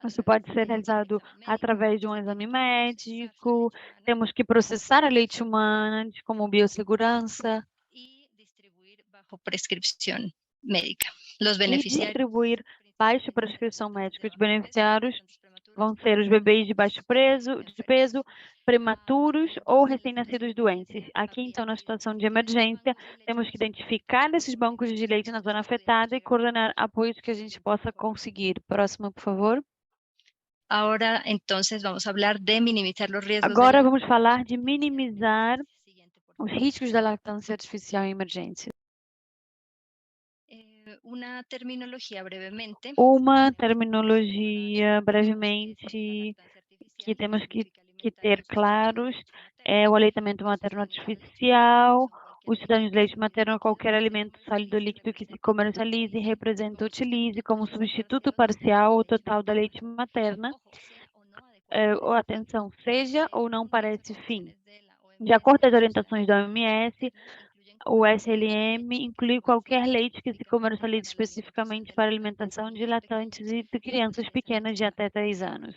Isso pode ser realizado através de um exame médico. Temos que processar a leite humana como biossegurança. Bajo prescripción médica. Los E beneficiarios distribuir baixo prescrição médica. Os beneficiários vão ser os bebês de baixo peso, prematuros ou recém-nascidos doentes. Aqui, então, na situação de emergência, temos que identificar esses bancos de leite na zona afetada e coordenar apoios que a gente possa conseguir. Próximo, por favor. Ahora, entonces, vamos a hablar de minimizar los riesgos. Agora, vamos falar de minimizar os riscos da lactância artificial em emergência. Uma terminologia brevemente. Uma terminologia brevemente que temos que ter claros é o aleitamento materno artificial. O cidadão de leite materno, qualquer alimento sólido líquido que se comercialize, representa ou utilize como substituto parcial ou total da leite materna, ou atenção, seja ou não para esse fim. De acordo com as orientações da OMS, o SLM inclui qualquer leite que se comercialize especificamente para alimentação de lactantes e de crianças pequenas de até 3 anos.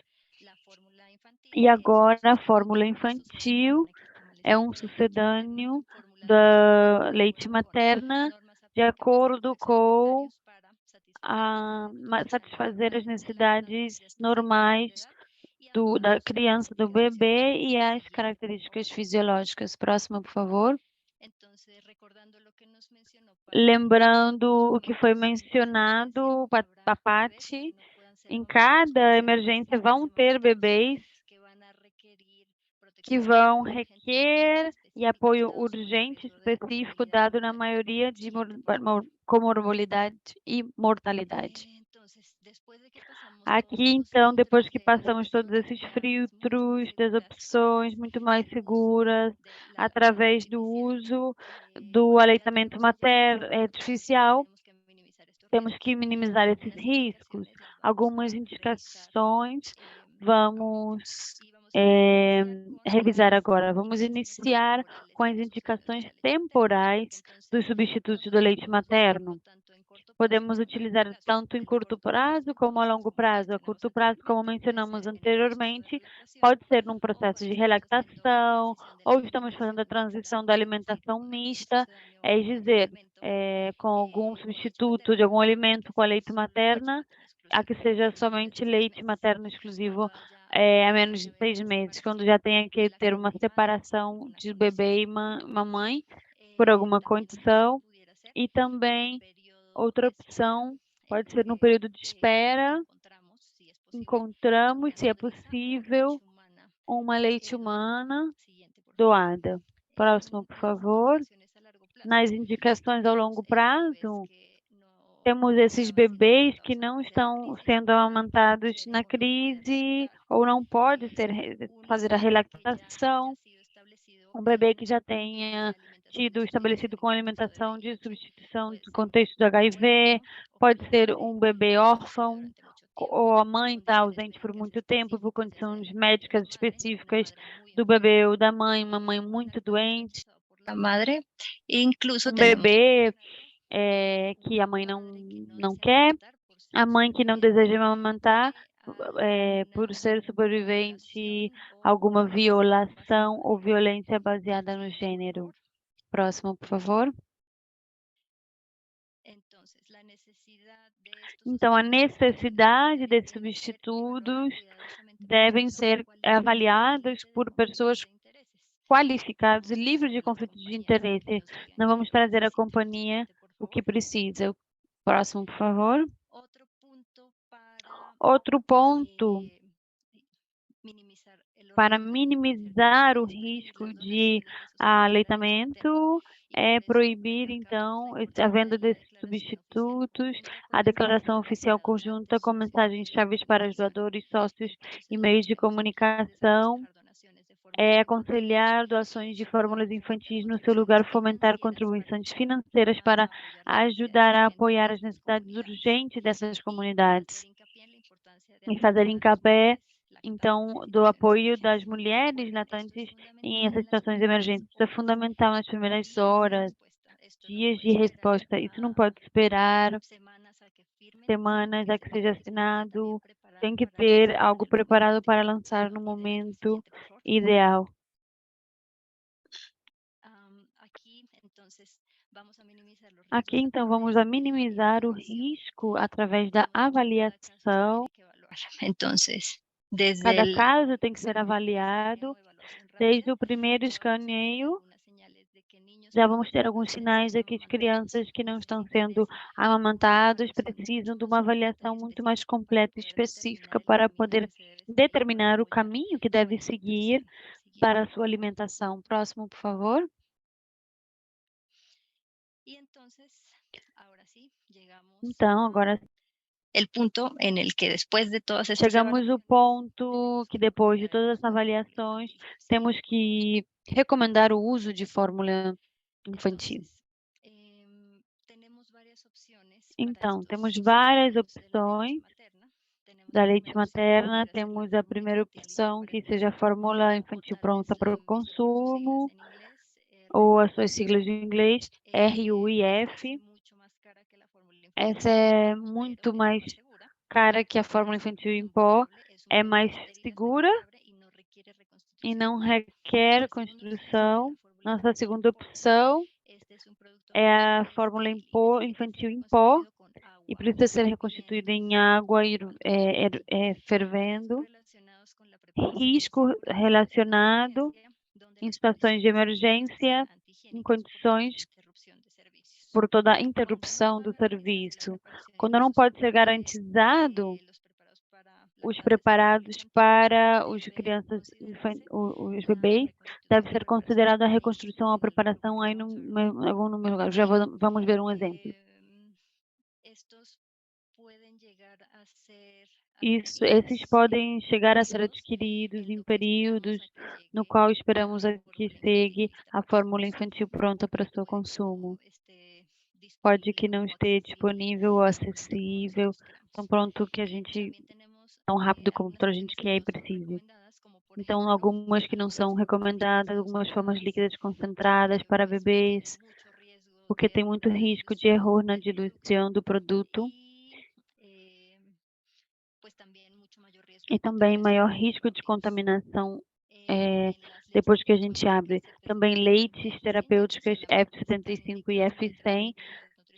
E agora, a fórmula infantil é um sucedâneo da leite materna de acordo com satisfazer as necessidades normais da criança, do bebê e as características fisiológicas. Próxima, por favor. Lembrando o que foi mencionado, a Paty, em cada emergência vão ter bebês que vão requerer e apoio urgente específico dado na maioria de comorbilidade e mortalidade. Aqui, então, depois que passamos todos esses filtros, das opções muito mais seguras, através do uso do aleitamento materno artificial, temos que minimizar esses riscos. Algumas indicações vamos revisar agora. Vamos iniciar com as indicações temporais dos substitutos do leite materno. Podemos utilizar tanto em curto prazo como a longo prazo. A curto prazo, como mencionamos anteriormente, pode ser num processo de relactação ou estamos fazendo a transição da alimentação mista, é dizer, com algum substituto de algum alimento com a leite materna, a que seja somente leite materno exclusivo a menos de 6 meses, quando já tenha que ter uma separação de bebê e mamãe por alguma condição. E também outra opção pode ser no período de espera, encontramos, se é possível, uma leite humana doada. Próximo, por favor. Nas indicações ao longo prazo, temos esses bebês que não estão sendo amamantados na crise ou não pode fazer a relactação. um bebê que já tenha tido estabelecido com alimentação de substituição do contexto do HIV, pode ser um bebê órfão, ou a mãe está ausente por muito tempo por condições médicas específicas do bebê ou da mãe, uma mãe muito doente, La madre, incluso um tenemos bebê que a mãe não quer, a mãe que não deseja amamentar, por ser sobrevivente a alguma violação ou violência baseada no gênero. Próximo, por favor. Então, a necessidade desses substitutos devem ser avaliados por pessoas qualificadas e livres de conflitos de interesse. Não vamos trazer à companhia o que precisa. Próximo, por favor. Outro ponto para minimizar o risco de aleitamento é proibir, então, a venda desses substitutos, a declaração oficial conjunta com mensagens chaves para os doadores, sócios e meios de comunicação, aconselhar doações de fórmulas infantis no seu lugar, fomentar contribuições financeiras para ajudar a apoiar as necessidades urgentes dessas comunidades e fazer encape, então, do apoio das mulheres latantes em essas situações emergentes. Isso é fundamental nas primeiras horas, dias de resposta. Isso não pode esperar semanas a que seja assinado. Tem que ter algo preparado para lançar no momento ideal. Aqui, então, vamos a minimizar o risco através da avaliação. Entonces, Cada caso tem que ser avaliado. Desde o primeiro escaneio, já vamos ter alguns sinais de que as crianças que não estão sendo amamentadas precisam de uma avaliação muito mais completa e específica para poder determinar o caminho que deve seguir para a sua alimentação. Próximo, por favor. Então, agora el punto en el que después de todas estas chegamos ao ponto que depois de todas as avaliações, temos que recomendar o uso de fórmula infantil. Então, temos várias opções da leite materna. Temos a primeira opção, que seja a fórmula infantil pronta para o consumo, ou as suas siglas em inglês, RUIF. Essa é muito mais cara que a fórmula infantil em pó, é mais segura e não requer construção. Nossa segunda opção é a fórmula infantil em pó e precisa ser reconstituída em água fervendo. Risco relacionado em situações de emergência, em condições por toda a interrupção do serviço. Quando não pode ser garantizado os preparados para os crianças, os bebês, deve ser considerada a reconstrução, a preparação aí em algum lugar. Já vamos ver um exemplo. Esses podem chegar a ser adquiridos em períodos no qual esperamos que chegue a fórmula infantil pronta para seu consumo. Pode que não esteja disponível ou acessível, tão pronto que a gente, tão rápido como a gente quer e precisa. Então, algumas que não são recomendadas, algumas formas líquidas concentradas para bebês, porque tem muito risco de erro na diluição do produto. E também maior risco de contaminação depois que a gente abre. Também leites terapêuticas F75 e F100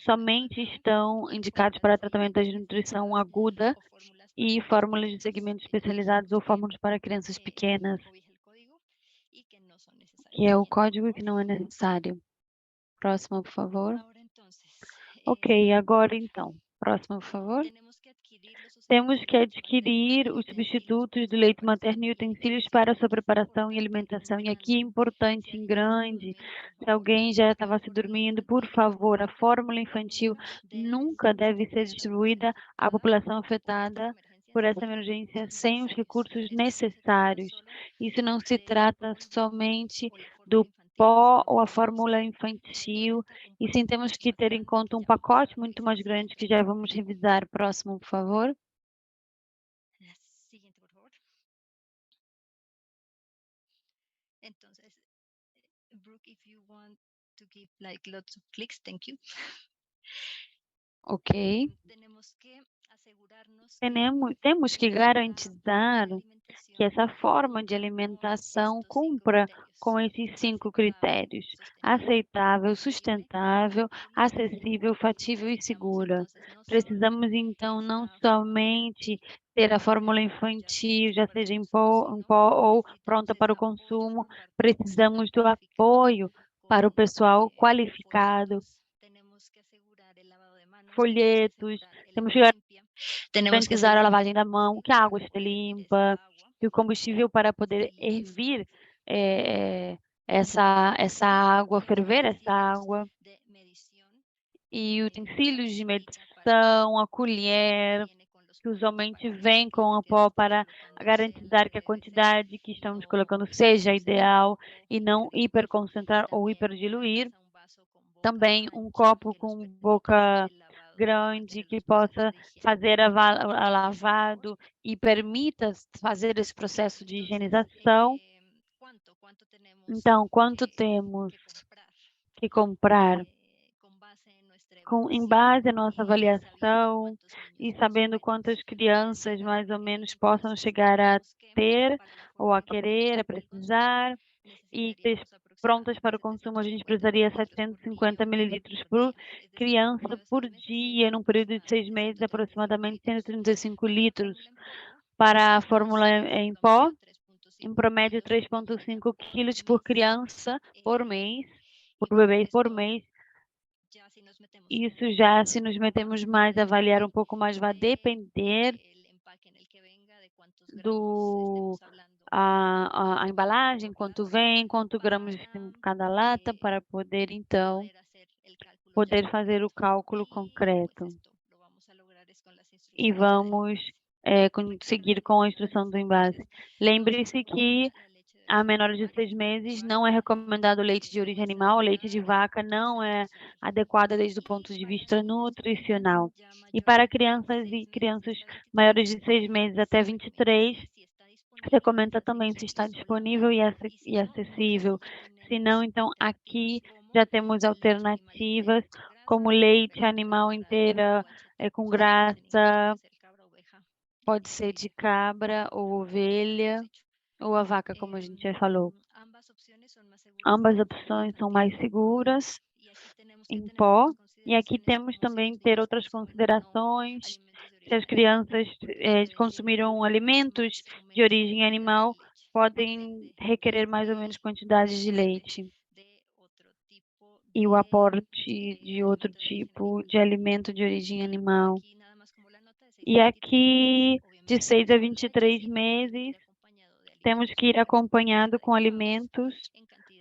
somente estão indicados para tratamento de nutrição aguda e fórmulas de segmentos especializados ou fórmulas para crianças pequenas, que é o código que não é necessário. Próximo, por favor. Ok, agora então. Próximo, por favor. Temos que adquirir os substitutos do leite materno e utensílios para sua preparação e alimentação. E aqui é importante, em grande, se alguém já estava se dormindo, por favor, a fórmula infantil nunca deve ser distribuída à população afetada por essa emergência sem os recursos necessários. Isso não se trata somente do pó ou a fórmula infantil, e sim temos que ter em conta um pacote muito mais grande que já vamos revisar. Próximo, por favor. Entonces, Brooke, if you want to give like lots of clicks, thank you. Ok. Temos que garantizar que essa forma de alimentação cumpra com esses 5 critérios: aceitável, sustentável, acessível, factível e segura. Precisamos, então, não somente ter a fórmula infantil, já seja em pó ou pronta para o consumo, precisamos do apoio para o pessoal qualificado, folhetos, temos que garantizar a lavagem da mão, que a água esteja limpa, que o combustível para poder hervir essa água, ferver essa água, e utensílios de medição, a colher, que usualmente vem com a pó para garantizar que a quantidade que estamos colocando seja ideal e não hiperconcentrar ou hiperdiluir. Também um copo com boca grande que possa fazer a lavado e permita fazer esse processo de higienização. Então, quanto temos que comprar em base à nossa avaliação e sabendo quantas crianças mais ou menos possam chegar a ter ou a querer, a precisar, e prontas para o consumo, a gente precisaria 750 mililitros por criança por dia, num período de 6 meses, aproximadamente 135 litros. Para a fórmula em pó, em promédio 3,5 quilos por criança por mês, por bebê por mês. Isso já, se nos metemos mais a avaliar um pouco mais, vai depender a embalagem, quanto vem, quanto gramas em cada lata, para poder, então, poder fazer o cálculo concreto. E vamos conseguir com a instrução do envase. Lembre-se que a menores de 6 meses não é recomendado leite de origem animal, leite de vaca não é adequado desde o ponto de vista nutricional. E para crianças maiores de 6 meses até 23, você comenta também se está disponível e acessível. Se não, então aqui já temos alternativas como leite animal inteira com graça, pode ser de cabra ou ovelha, ou a vaca, como a gente já falou. Ambas opções são mais seguras em pó. E aqui temos também ter outras considerações. Se as crianças consumiram alimentos de origem animal, podem requerer mais ou menos quantidades de leite. E o aporte de outro tipo de alimento de origem animal. E aqui, de 6 a 23 meses, temos que ir acompanhado com alimentos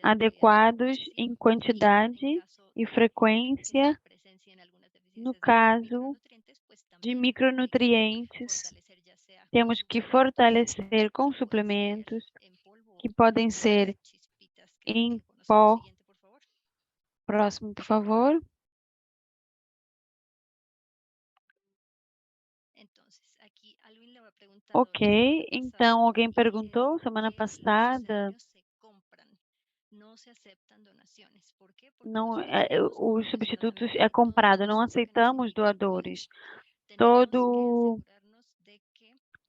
adequados em quantidade e frequência, no caso de micronutrientes, temos que fortalecer com suplementos que podem ser em pó. Próximo, por favor. Ok, então alguém perguntou semana passada. Não, os substitutos é comprado, não aceitamos doadores.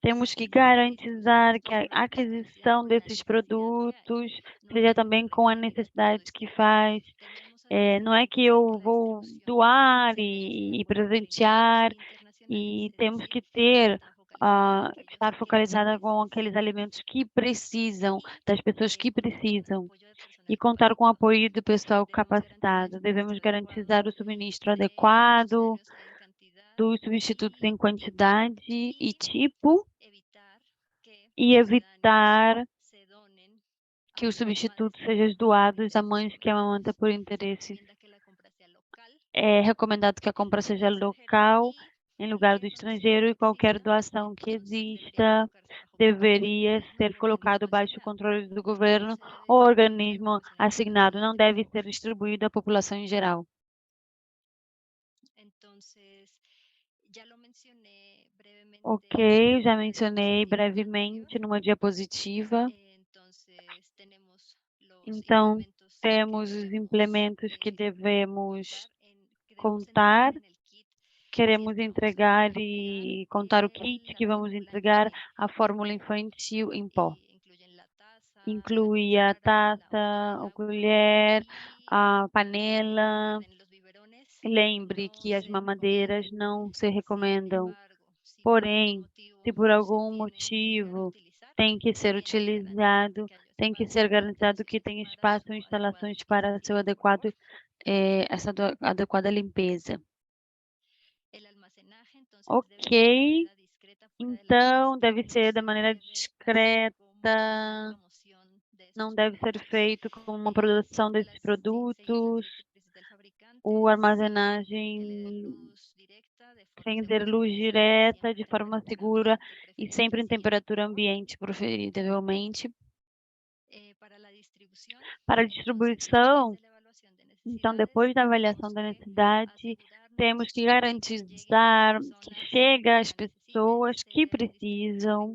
Temos que garantizar que a aquisição desses produtos seja também com a necessidade que faz. Não é que eu vou doar e presentear, e temos que estar focalizada com aqueles alimentos que precisam, das pessoas que precisam, e contar com o apoio do pessoal capacitado. Devemos garantizar o suministro adequado dos substitutos em quantidade e tipo, e evitar que os substitutos sejam doados a mães que amamentam por interesses. É recomendado que a compra seja local em lugar do estrangeiro e qualquer doação que exista deveria ser colocado baixo o controle do governo ou organismo assignado, não deve ser distribuído à população em geral. Ok, já mencionei brevemente numa diapositiva. Então, temos os implementos que devemos contar. Queremos entregar e contar o kit que vamos entregar, a fórmula infantil em pó. Inclui a taça, a colher, a panela. Lembre que as mamadeiras não se recomendam. Porém, se por algum motivo tem que ser utilizado, tem que ser garantizado que tem espaço e instalações para seu adequada limpeza. Ok, então deve ser da maneira discreta, não deve ser feito com uma produção desses produtos, o armazenagem sem ter luz direta, de forma segura e sempre em temperatura ambiente, preferivelmente. Para a distribuição, então, depois da avaliação da necessidade, temos que garantizar que chega às pessoas que precisam,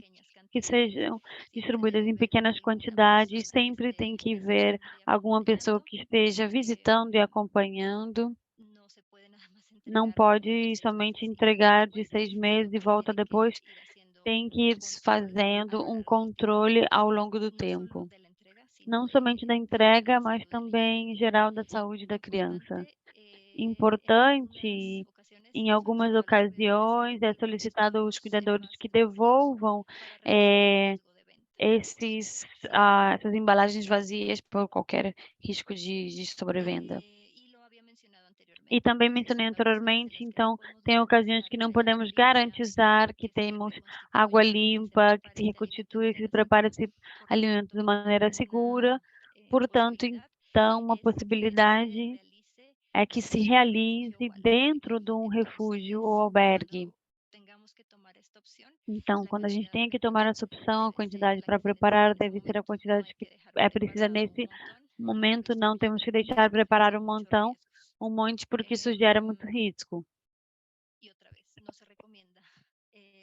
que sejam distribuídas em pequenas quantidades. Sempre tem que ver alguma pessoa que esteja visitando e acompanhando. Não pode somente entregar de 6 meses e volta depois. Tem que ir fazendo um controle ao longo do tempo. Não somente da entrega, mas também em geral da saúde da criança. Importante, em algumas ocasiões, é solicitado aos cuidadores que devolvam essas embalagens vazias por qualquer risco de sobrevenda. E também mencionei anteriormente, então, tem ocasiões que não podemos garantizar que temos água limpa, que se reconstitui, que se prepara esse alimento de maneira segura. Portanto, então, uma possibilidade é que se realize dentro de um refúgio ou albergue. Então, quando a gente tem que tomar essa opção, a quantidade para preparar deve ser a quantidade que é precisa nesse momento. Não temos que deixar preparar um monte, porque isso gera muito risco.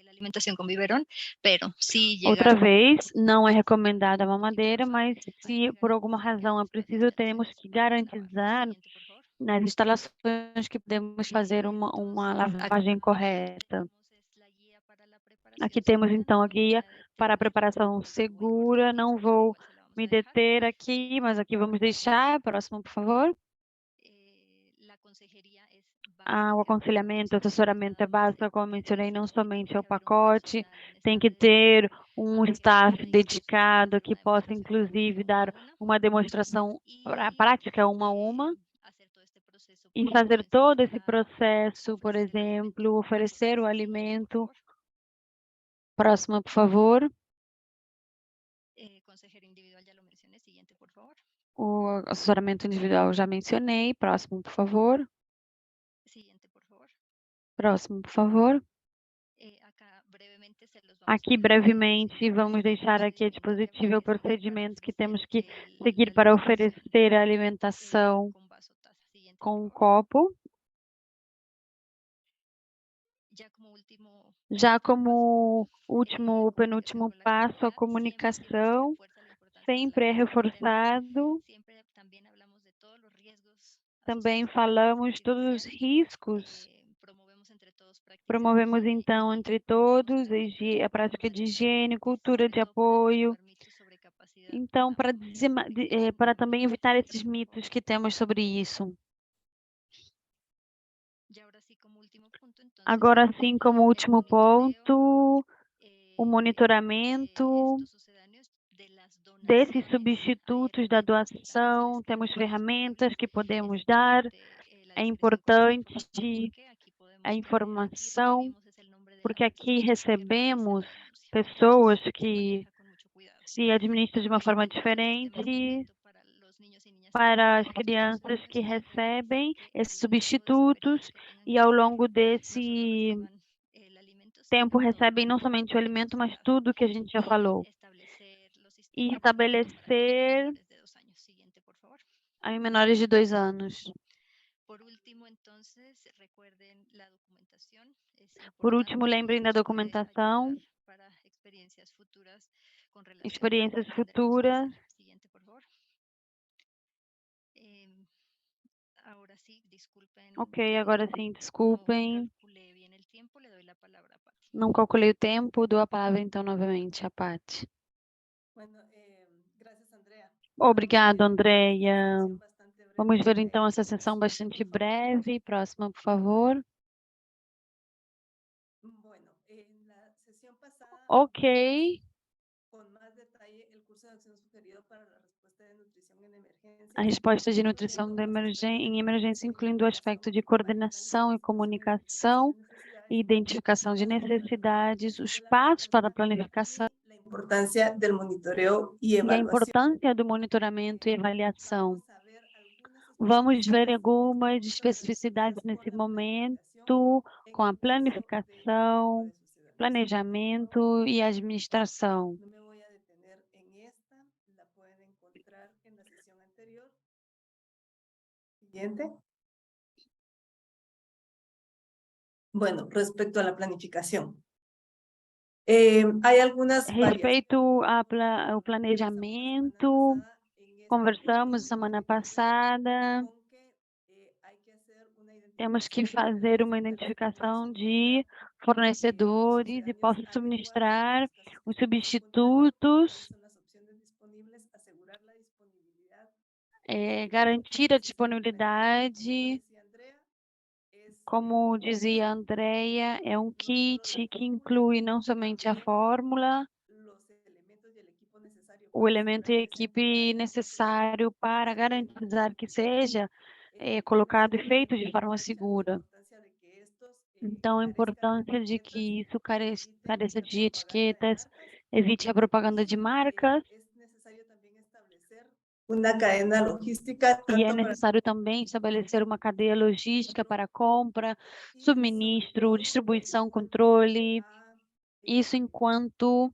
Alimentação com biberón, pero se Outra vez, não é recomendada a mamadeira, mas se por alguma razão é preciso, temos que garantizar nas instalações que podemos fazer uma lavagem correta. Aqui temos então a guia para a preparação segura. Não vou me deter aqui, mas aqui vamos deixar. Próximo, por favor. O aconselhamento, o assessoramento é básico, como eu mencionei, não somente é o pacote, tem que ter um staff dedicado que possa, inclusive, dar uma demonstração prática uma a uma e fazer todo esse processo, por exemplo, oferecer o alimento. Próximo, por favor. O assessoramento individual já mencionei. Próximo, por favor. Próximo, por favor. Aqui, brevemente, vamos deixar aqui a dispositiva o procedimento que temos que seguir para oferecer a alimentação com um copo. Já como último, penúltimo passo, a comunicação sempre é reforçado. Também falamos todos os riscos. Promovemos, então, entre todos a prática de higiene, cultura de apoio. Então, para também evitar esses mitos que temos sobre isso. Agora sim, como último ponto, o monitoramento desses substitutos da doação. Temos ferramentas que podemos dar. É importante a informação, porque aqui recebemos pessoas que se administram de uma forma diferente para as crianças que recebem esses substitutos, e ao longo desse tempo recebem não somente o alimento, mas tudo que a gente já falou. E estabelecer em menores de 2 anos. Por último, lembrem da documentação, experiências futuras. Ok, agora sim, desculpem. Não calculei o tempo, dou a palavra então novamente a Paty. Obrigado, Andrea. Vamos ver então essa sessão bastante breve. Próxima, por favor. Ok. A resposta de nutrição em emergência, incluindo o aspecto de coordenação e comunicação, identificação de necessidades, os passos para a planificação e a importância do monitoramento e avaliação. Vamos ver algumas especificidades nesse momento com a planificação, planejamento e administração. Bueno, respecto a la planificación. Hay algunas Respeito ao planejamento, conversamos semana passada, temos que fazer uma identificação de fornecedores e posso suministrar os substitutos, garantir a disponibilidade. Como dizia a Andrea, é um kit que inclui não somente a fórmula, o elemento e a equipe necessário para garantizar que seja colocado e feito de forma segura. Então, a importância de que isso careça de etiquetas, evite a propaganda de marcas. E é necessário também estabelecer uma cadeia logística para compra, suministro, distribuição, controle. Isso enquanto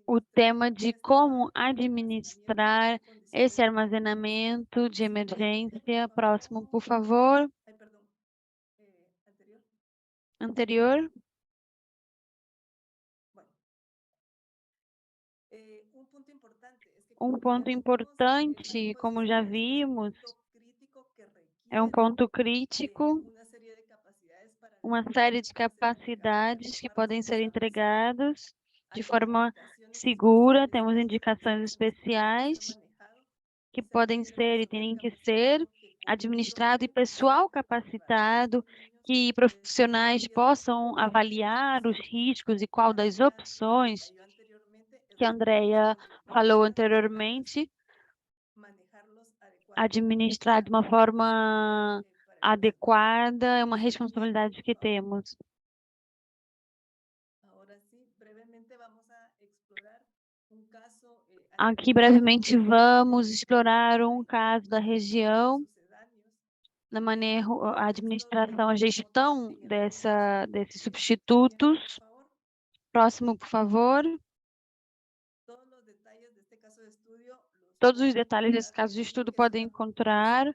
o tema de como administrar esse armazenamento de emergência. Próximo, por favor. Anterior. Um ponto importante, como já vimos, é um ponto crítico, uma série de capacidades que podem ser entregados de forma segura. Temos indicações especiais que podem ser e têm que ser administrado e pessoal capacitado, que profissionais possam avaliar os riscos e qual das opções que a Andrea falou anteriormente, administrar de uma forma adequada, é uma responsabilidade que temos. Aqui, brevemente, vamos explorar um caso da região, na maneira, a administração, a gestão desses substitutos. Próximo, por favor. Todos os detalhes desse caso de estudo podem encontrar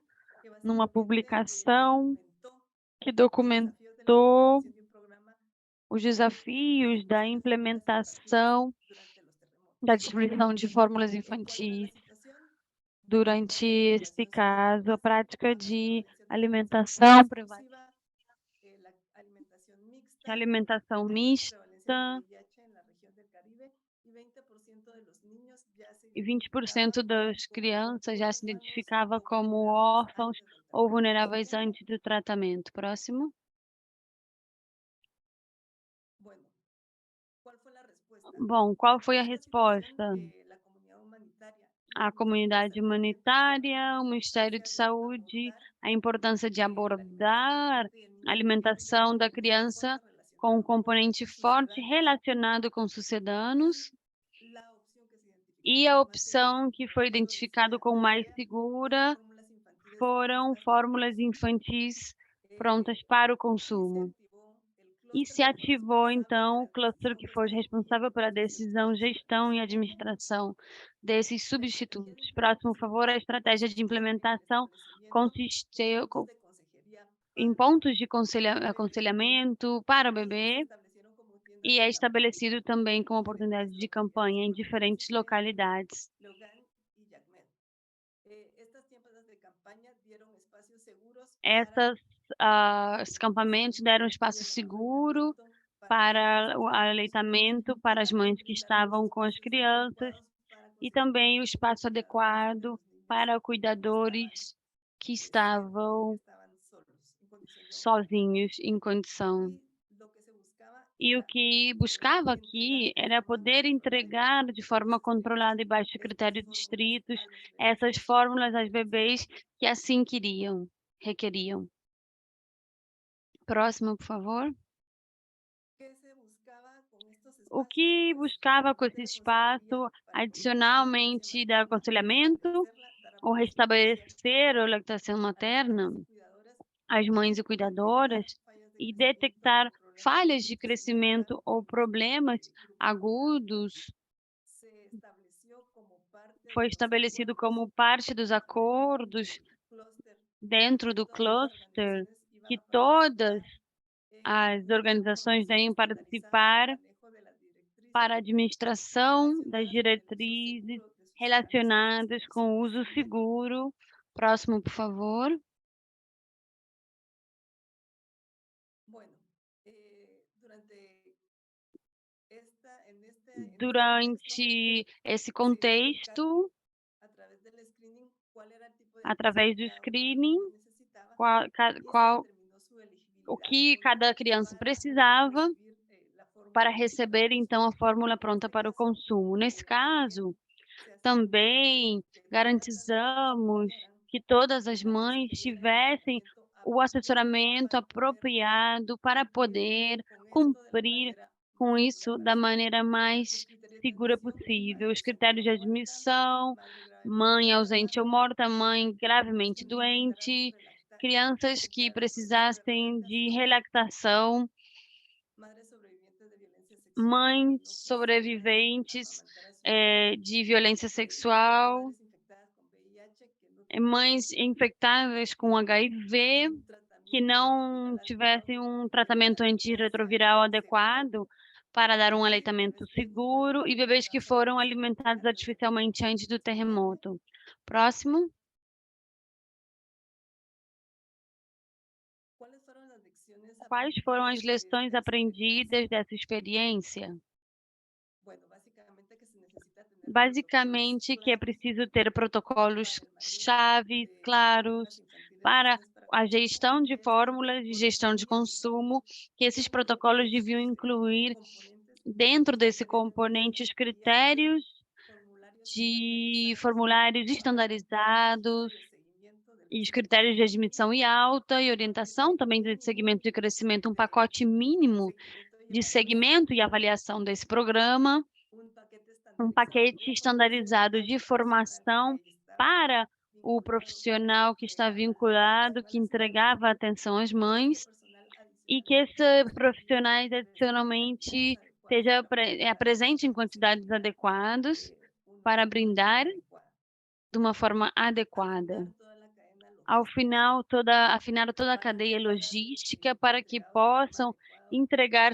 numa publicação que documentou os desafios da implementação da distribuição de fórmulas infantis. Durante este caso, a prática de alimentação mista, e 20% das crianças já se identificava como órfãos ou vulneráveis antes do tratamento. Próximo. Bom, qual foi a resposta? A comunidade humanitária, o Ministério de Saúde, a importância de abordar a alimentação da criança com um componente forte relacionado com sucedanos, e a opção que foi identificada como mais segura foram fórmulas infantis prontas para o consumo. e se ativou, então, o cluster que foi responsável pela decisão, gestão e administração desses substitutos. Próximo, por favor, a estratégia de implementação consistiu em pontos de aconselhamento para o bebê e é estabelecido também como oportunidade de campanha em diferentes localidades. Esses acampamentos deram espaço seguro para o aleitamento para as mães que estavam com as crianças e também o espaço adequado para cuidadores que estavam sozinhos em condição. E o que buscava aqui era poder entregar de forma controlada e baixo critério distritos essas fórmulas às bebês que assim requeriam. Próximo, por favor. O que buscava com esse espaço, adicionalmente dar aconselhamento ou restabelecer a lactação materna, as mães e cuidadoras, e detectar falhas de crescimento ou problemas agudos, foi estabelecido como parte dos acordos dentro do cluster que todas as organizações devem participar para a administração das diretrizes relacionadas com o uso seguro. Próximo, por favor. Durante esse contexto, através do screening, o que cada criança precisava para receber, então, a fórmula pronta para o consumo. Nesse caso, também garantizamos que todas as mães tivessem o assessoramento apropriado para poder cumprir com isso da maneira mais segura possível. Os critérios de admissão, mãe ausente ou morta, mãe gravemente doente, crianças que precisassem de relactação, mães sobreviventes de violência sexual, mães infectadas com HIV, que não tivessem um tratamento antirretroviral adequado para dar um aleitamento seguro e bebês que foram alimentados artificialmente antes do terremoto. Próximo. Quais foram as lições aprendidas dessa experiência? Basicamente, que é preciso ter protocolos-chave claros para a gestão de fórmulas de gestão de consumo, que esses protocolos deviam incluir dentro desse componente os critérios de formulários estandarizados e os critérios de admissão e alta e orientação também de segmento de crescimento, um pacote mínimo de segmento e avaliação desse programa, um paquete estandarizado de formação para o profissional que está vinculado, que entregava atenção às mães, e que esses profissionais adicionalmente esteja presente em quantidades adequadas para brindar de uma forma adequada. Ao final, afinar toda a cadeia logística para que possam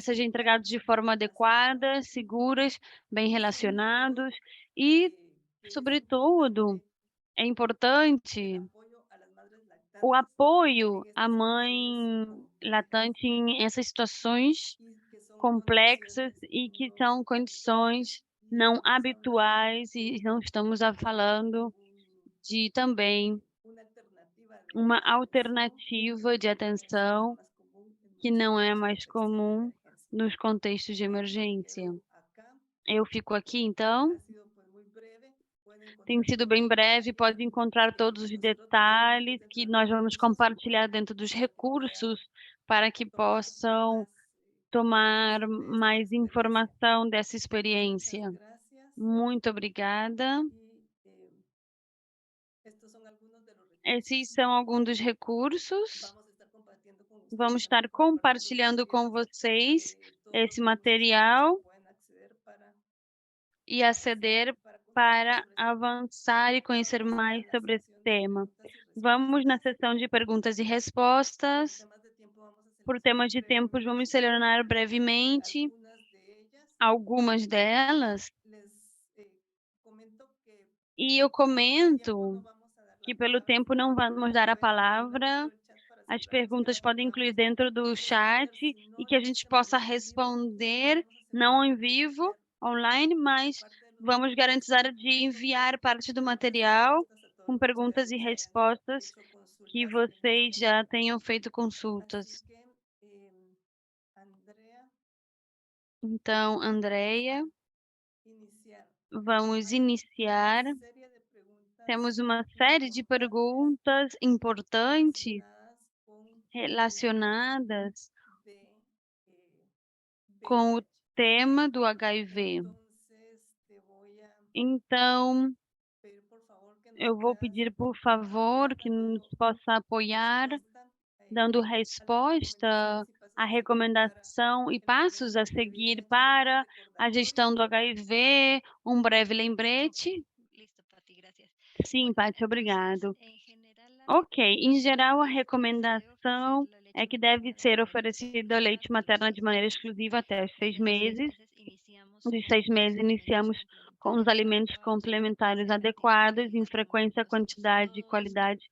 sejam entregados de forma adequada, seguras, bem relacionados e, sobretudo, é importante o apoio à mãe latente em essas situações complexas e que são condições não habituais e não estamos falando de também uma alternativa de atenção que não é mais comum nos contextos de emergência. Eu fico aqui, então. Tem sido bem breve, pode encontrar todos os detalhes que nós vamos compartilhar dentro dos recursos para que possam tomar mais informação dessa experiência. Muito obrigada. Esses são alguns dos recursos Vamos estar compartilhando com vocês esse material e aceder para avançar e conhecer mais sobre esse tema. Vamos na sessão de perguntas e respostas. Por temas de tempo, vamos selecionar brevemente algumas delas. E eu comento que pelo tempo não vamos dar a palavra. As perguntas podem incluir dentro do chat e que a gente possa responder, não em vivo, online, mas vamos garantir de enviar parte do material com perguntas e respostas que vocês já tenham feito consultas. Então, Andrea, vamos iniciar. Temos uma série de perguntas importantes relacionadas com o tema do HIV. Então, eu vou pedir, por favor, que nos possa apoiar, dando resposta à recomendação e passos a seguir para a gestão do HIV, um breve lembrete. Sim, Paty, obrigado. Ok, em geral, a recomendação é que deve ser oferecido leite materno de maneira exclusiva até os 6 meses. Dos 6 meses, iniciamos com os alimentos complementares adequados, em frequência, quantidade e qualidade,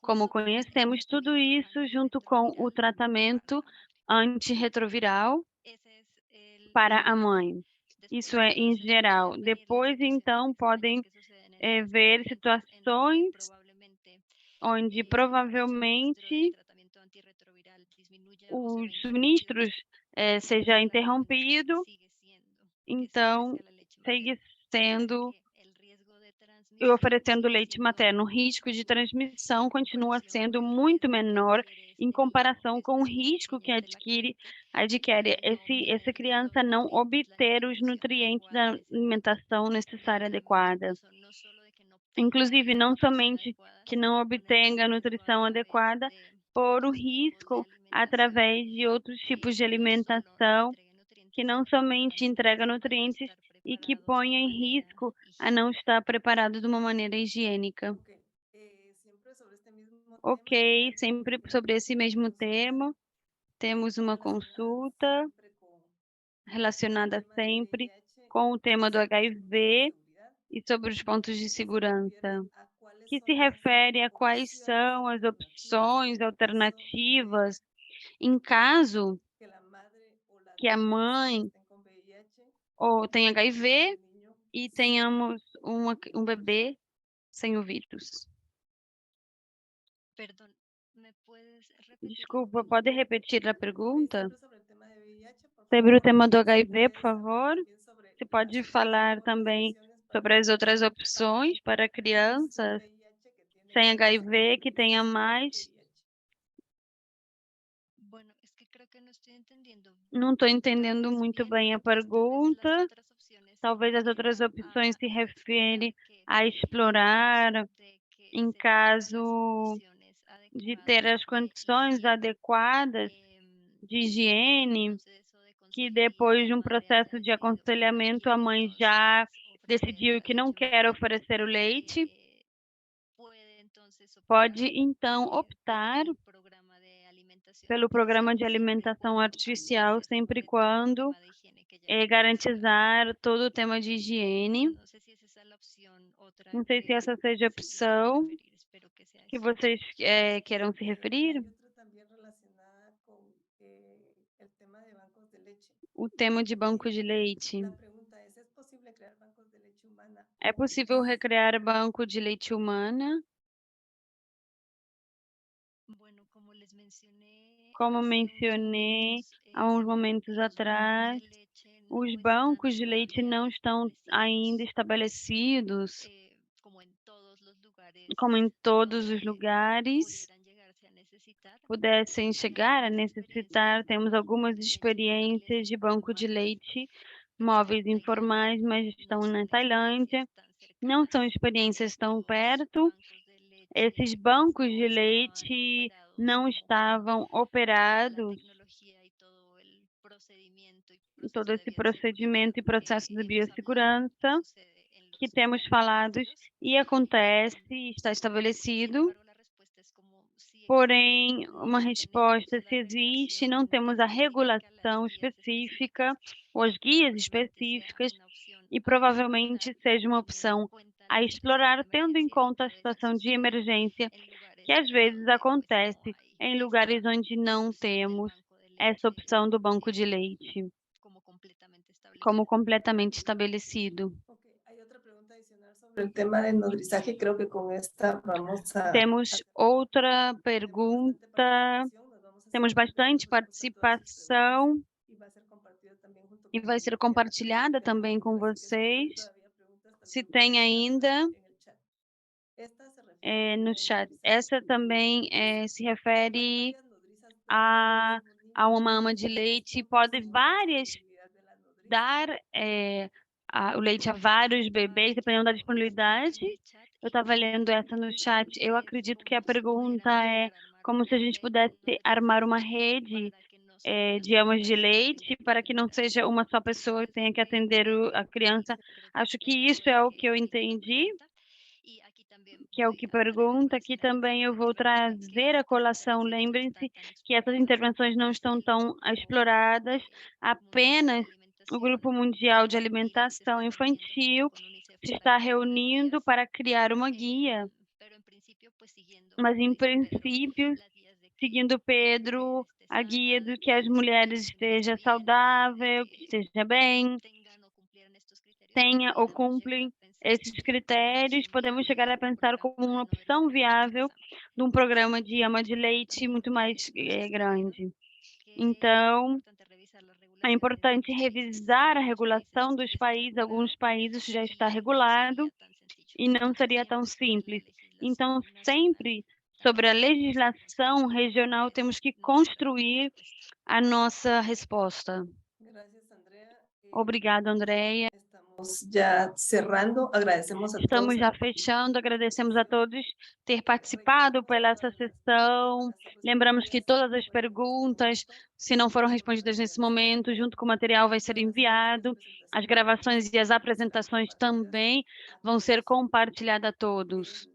como conhecemos. Tudo isso junto com o tratamento antirretroviral para a mãe. Isso é em geral. Depois, então, podem ver situações onde provavelmente os suministros seja interrompido, então segue sendo e oferecendo leite materno. O risco de transmissão continua sendo muito menor em comparação com o risco que adquire essa criança não obter os nutrientes da alimentação necessária adequada. Inclusive, não somente que não obtenha a nutrição adequada, por o risco através de outros tipos de alimentação que não somente entrega nutrientes e que põe em risco a não estar preparado de uma maneira higiênica. Ok, sempre sobre esse mesmo tema, temos uma consulta relacionada sempre com o tema do HIV e sobre os pontos de segurança, que se refere a quais são as opções alternativas em caso que a mãe ou tenha HIV e tenhamos um bebê sem o vírus. Desculpa, pode repetir a pergunta? Sobre o tema do HIV, por favor. Você pode falar também sobre as outras opções para crianças sem HIV que tenha mais. Não estou entendendo muito bem a pergunta. Talvez as outras opções se referem a explorar em caso de ter as condições adequadas de higiene, que depois de um processo de aconselhamento a mãe já decidiu que não quer oferecer o leite, pode então optar pelo programa de alimentação artificial, sempre e quando garantizar todo o tema de higiene. Não sei se essa seja a opção que vocês queiram se referir. O tema de banco de leite. É possível recriar banco de leite humana? Como mencionei há uns momentos atrás, os bancos de leite não estão ainda estabelecidos, como em todos os lugares pudessem chegar a necessitar. Temos algumas experiências de banco de leite móveis informais, mas estão na Tailândia. Não são experiências tão perto. Esses bancos de leite não estavam operados em todo esse procedimento e processo de biossegurança que temos falado e acontece, está estabelecido, porém, uma resposta, se existe, não temos a regulação específica ou as guias específicas e provavelmente seja uma opção a explorar, tendo em conta a situação de emergência que às vezes acontece em lugares onde não temos essa opção do banco de leite como completamente estabelecido. Hay otra pregunta adicional sobre el tema de nodrizaje. Creo que con esta vamos a Temos outra pergunta. Temos bastante participação e vai ser compartilhada também com vocês. Se tem ainda no chat. Essa também se refere a uma mama de leite. Pode dar o leite a vários bebês, dependendo da disponibilidade. Eu estava lendo essa no chat. Eu acredito que a pergunta é como se a gente pudesse armar uma rede de amas de leite para que não seja uma só pessoa que tenha que atender a criança. Acho que isso é o que eu entendi, que é o que pergunta. Aqui também eu vou trazer a colação. Lembrem-se que essas intervenções não estão tão exploradas, apenas o Grupo Mundial de Alimentação Infantil se está reunindo para criar uma guia, mas em princípio, seguindo Pedro, a guia do que as mulheres esteja saudável, que esteja bem, tenha ou cumprem esses critérios, podemos chegar a pensar como uma opção viável de um programa de ama de leite muito mais grande. Então, é importante revisar a regulação dos países. Alguns países já está regulado e não seria tão simples. Então, sempre sobre a legislação regional, temos que construir a nossa resposta. Obrigada, Andrea. Estamos já fechando. Agradecemos a todos ter participado pela essa sessão. Lembramos que todas as perguntas, se não foram respondidas nesse momento, junto com o material vai ser enviado. As gravações e as apresentações também vão ser compartilhadas a todos.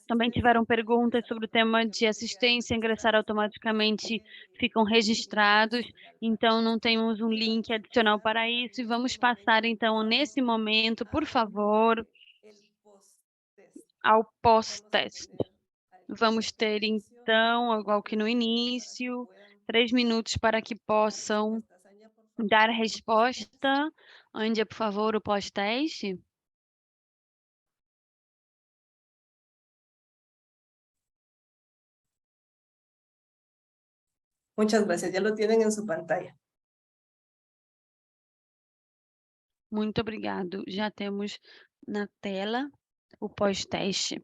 Também tiveram perguntas sobre o tema de assistência, ingressar automaticamente, ficam registrados, então não temos um link adicional para isso, e vamos passar então nesse momento, por favor, ao pós-teste. Vamos ter então, igual que no início, 3 minutos para que possam dar resposta. Ande, por favor, o pós-teste. Muchas gracias, ya lo tienen en su pantalla. Muito obrigado. Já temos na tela o pós-teste.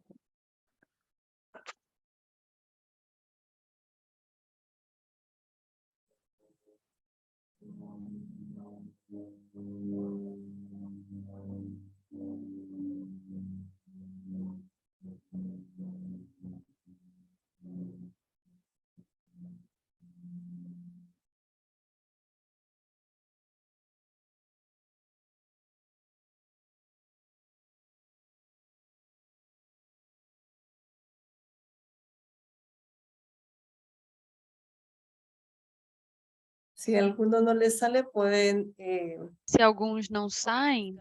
Se alguno no les sale, pueden... Se alguns não saem,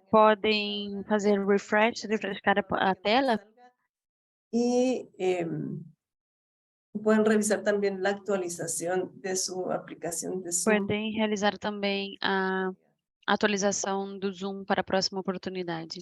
podem fazer refrescar a tela. Y pueden revisar también la actualización de su aplicación de Zoom. Podem realizar também a atualização do Zoom para a próxima oportunidade.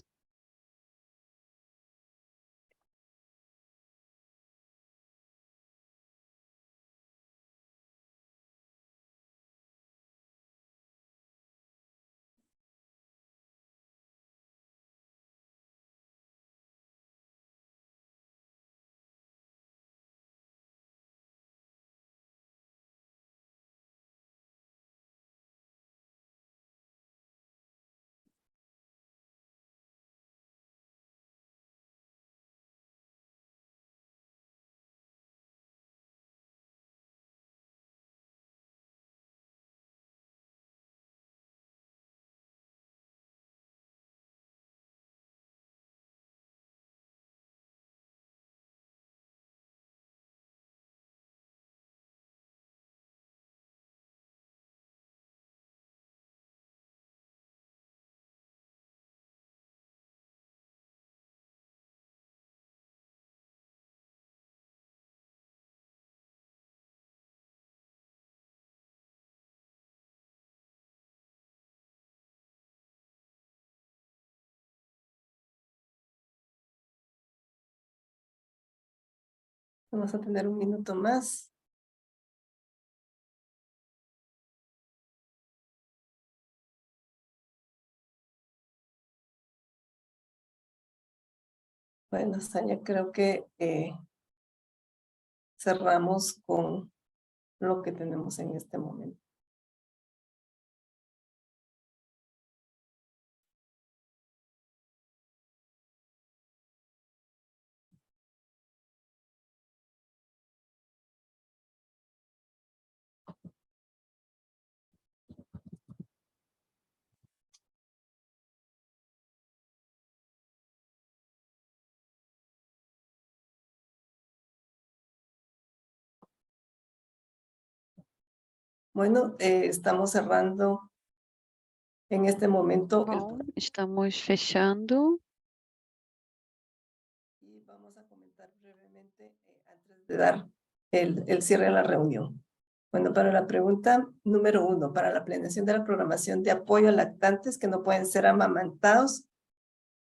Vamos a tener un minuto más. Bueno, Sanya, creo que cerramos con lo que tenemos en este momento. Bueno, estamos cerrando en este momento. Bom, estamos fechando. Y vamos a comentar brevemente antes de dar el cierre a la reunión. Bueno, para la pregunta número 1, para la planeación de la programación de apoyo a lactantes que no pueden ser amamantados,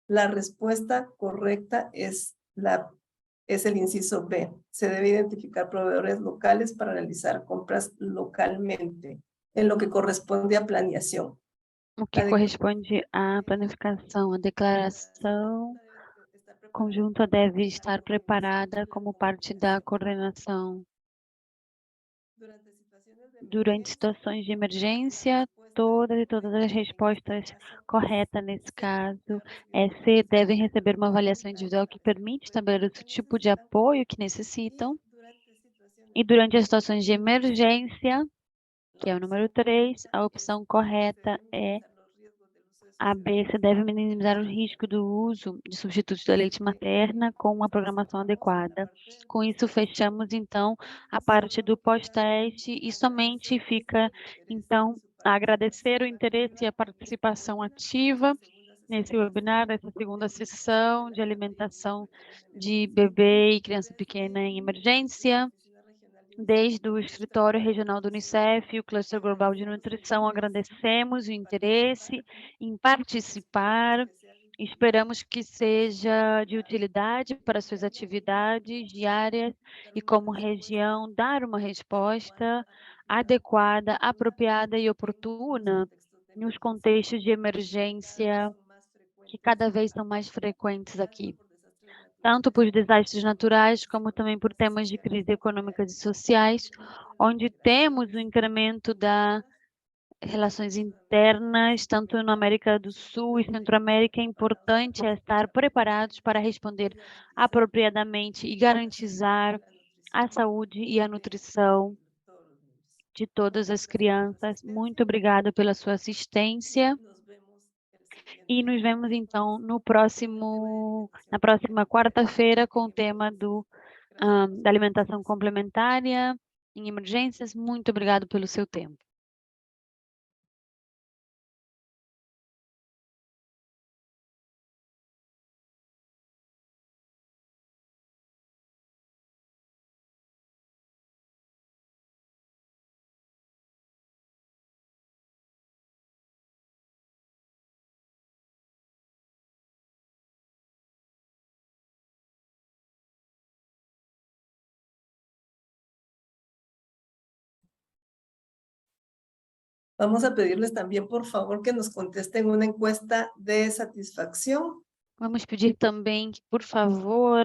la respuesta correcta es el inciso B. Se debe identificar proveedores locales para realizar compras localmente, en lo que corresponde a planeación. O que corresponde à planificação, a declaração conjunta deve estar preparada como parte da coordenação. Durante situações de emergência, todas as respostas corretas nesse caso, EC devem receber uma avaliação individual que permite estabelecer o tipo de apoio que necessitam. E durante as situações de emergência, que é o número 3, a opção correta é a B. Você deve minimizar o risco do uso de substitutos da leite materna com uma programação adequada. Com isso, fechamos, então, a parte do pós-teste e somente fica, então, a agradecer o interesse e a participação ativa nesse webinar, nessa segunda sessão de alimentação de bebê e criança pequena em emergência. Desde o Escritório Regional do Unicef e o Cluster Global de Nutrição, agradecemos o interesse em participar. Esperamos que seja de utilidade para suas atividades diárias e, como região, dar uma resposta adequada, apropriada e oportuna nos contextos de emergência que cada vez são mais frequentes aqui, tanto por desastres naturais, como também por temas de crise econômicas e sociais, onde temos o incremento das relações internas, tanto na América do Sul e Centro-América. É importante estar preparados para responder apropriadamente e garantizar a saúde e a nutrição de todas as crianças. Muito obrigada pela sua assistência. E nos vemos, então, na próxima quarta-feira com o tema da alimentação complementária em emergências. Muito obrigado pelo seu tempo. Vamos a pedirles también, por favor, que nos contesten una encuesta de satisfacción. Vamos pedir também que, por favor,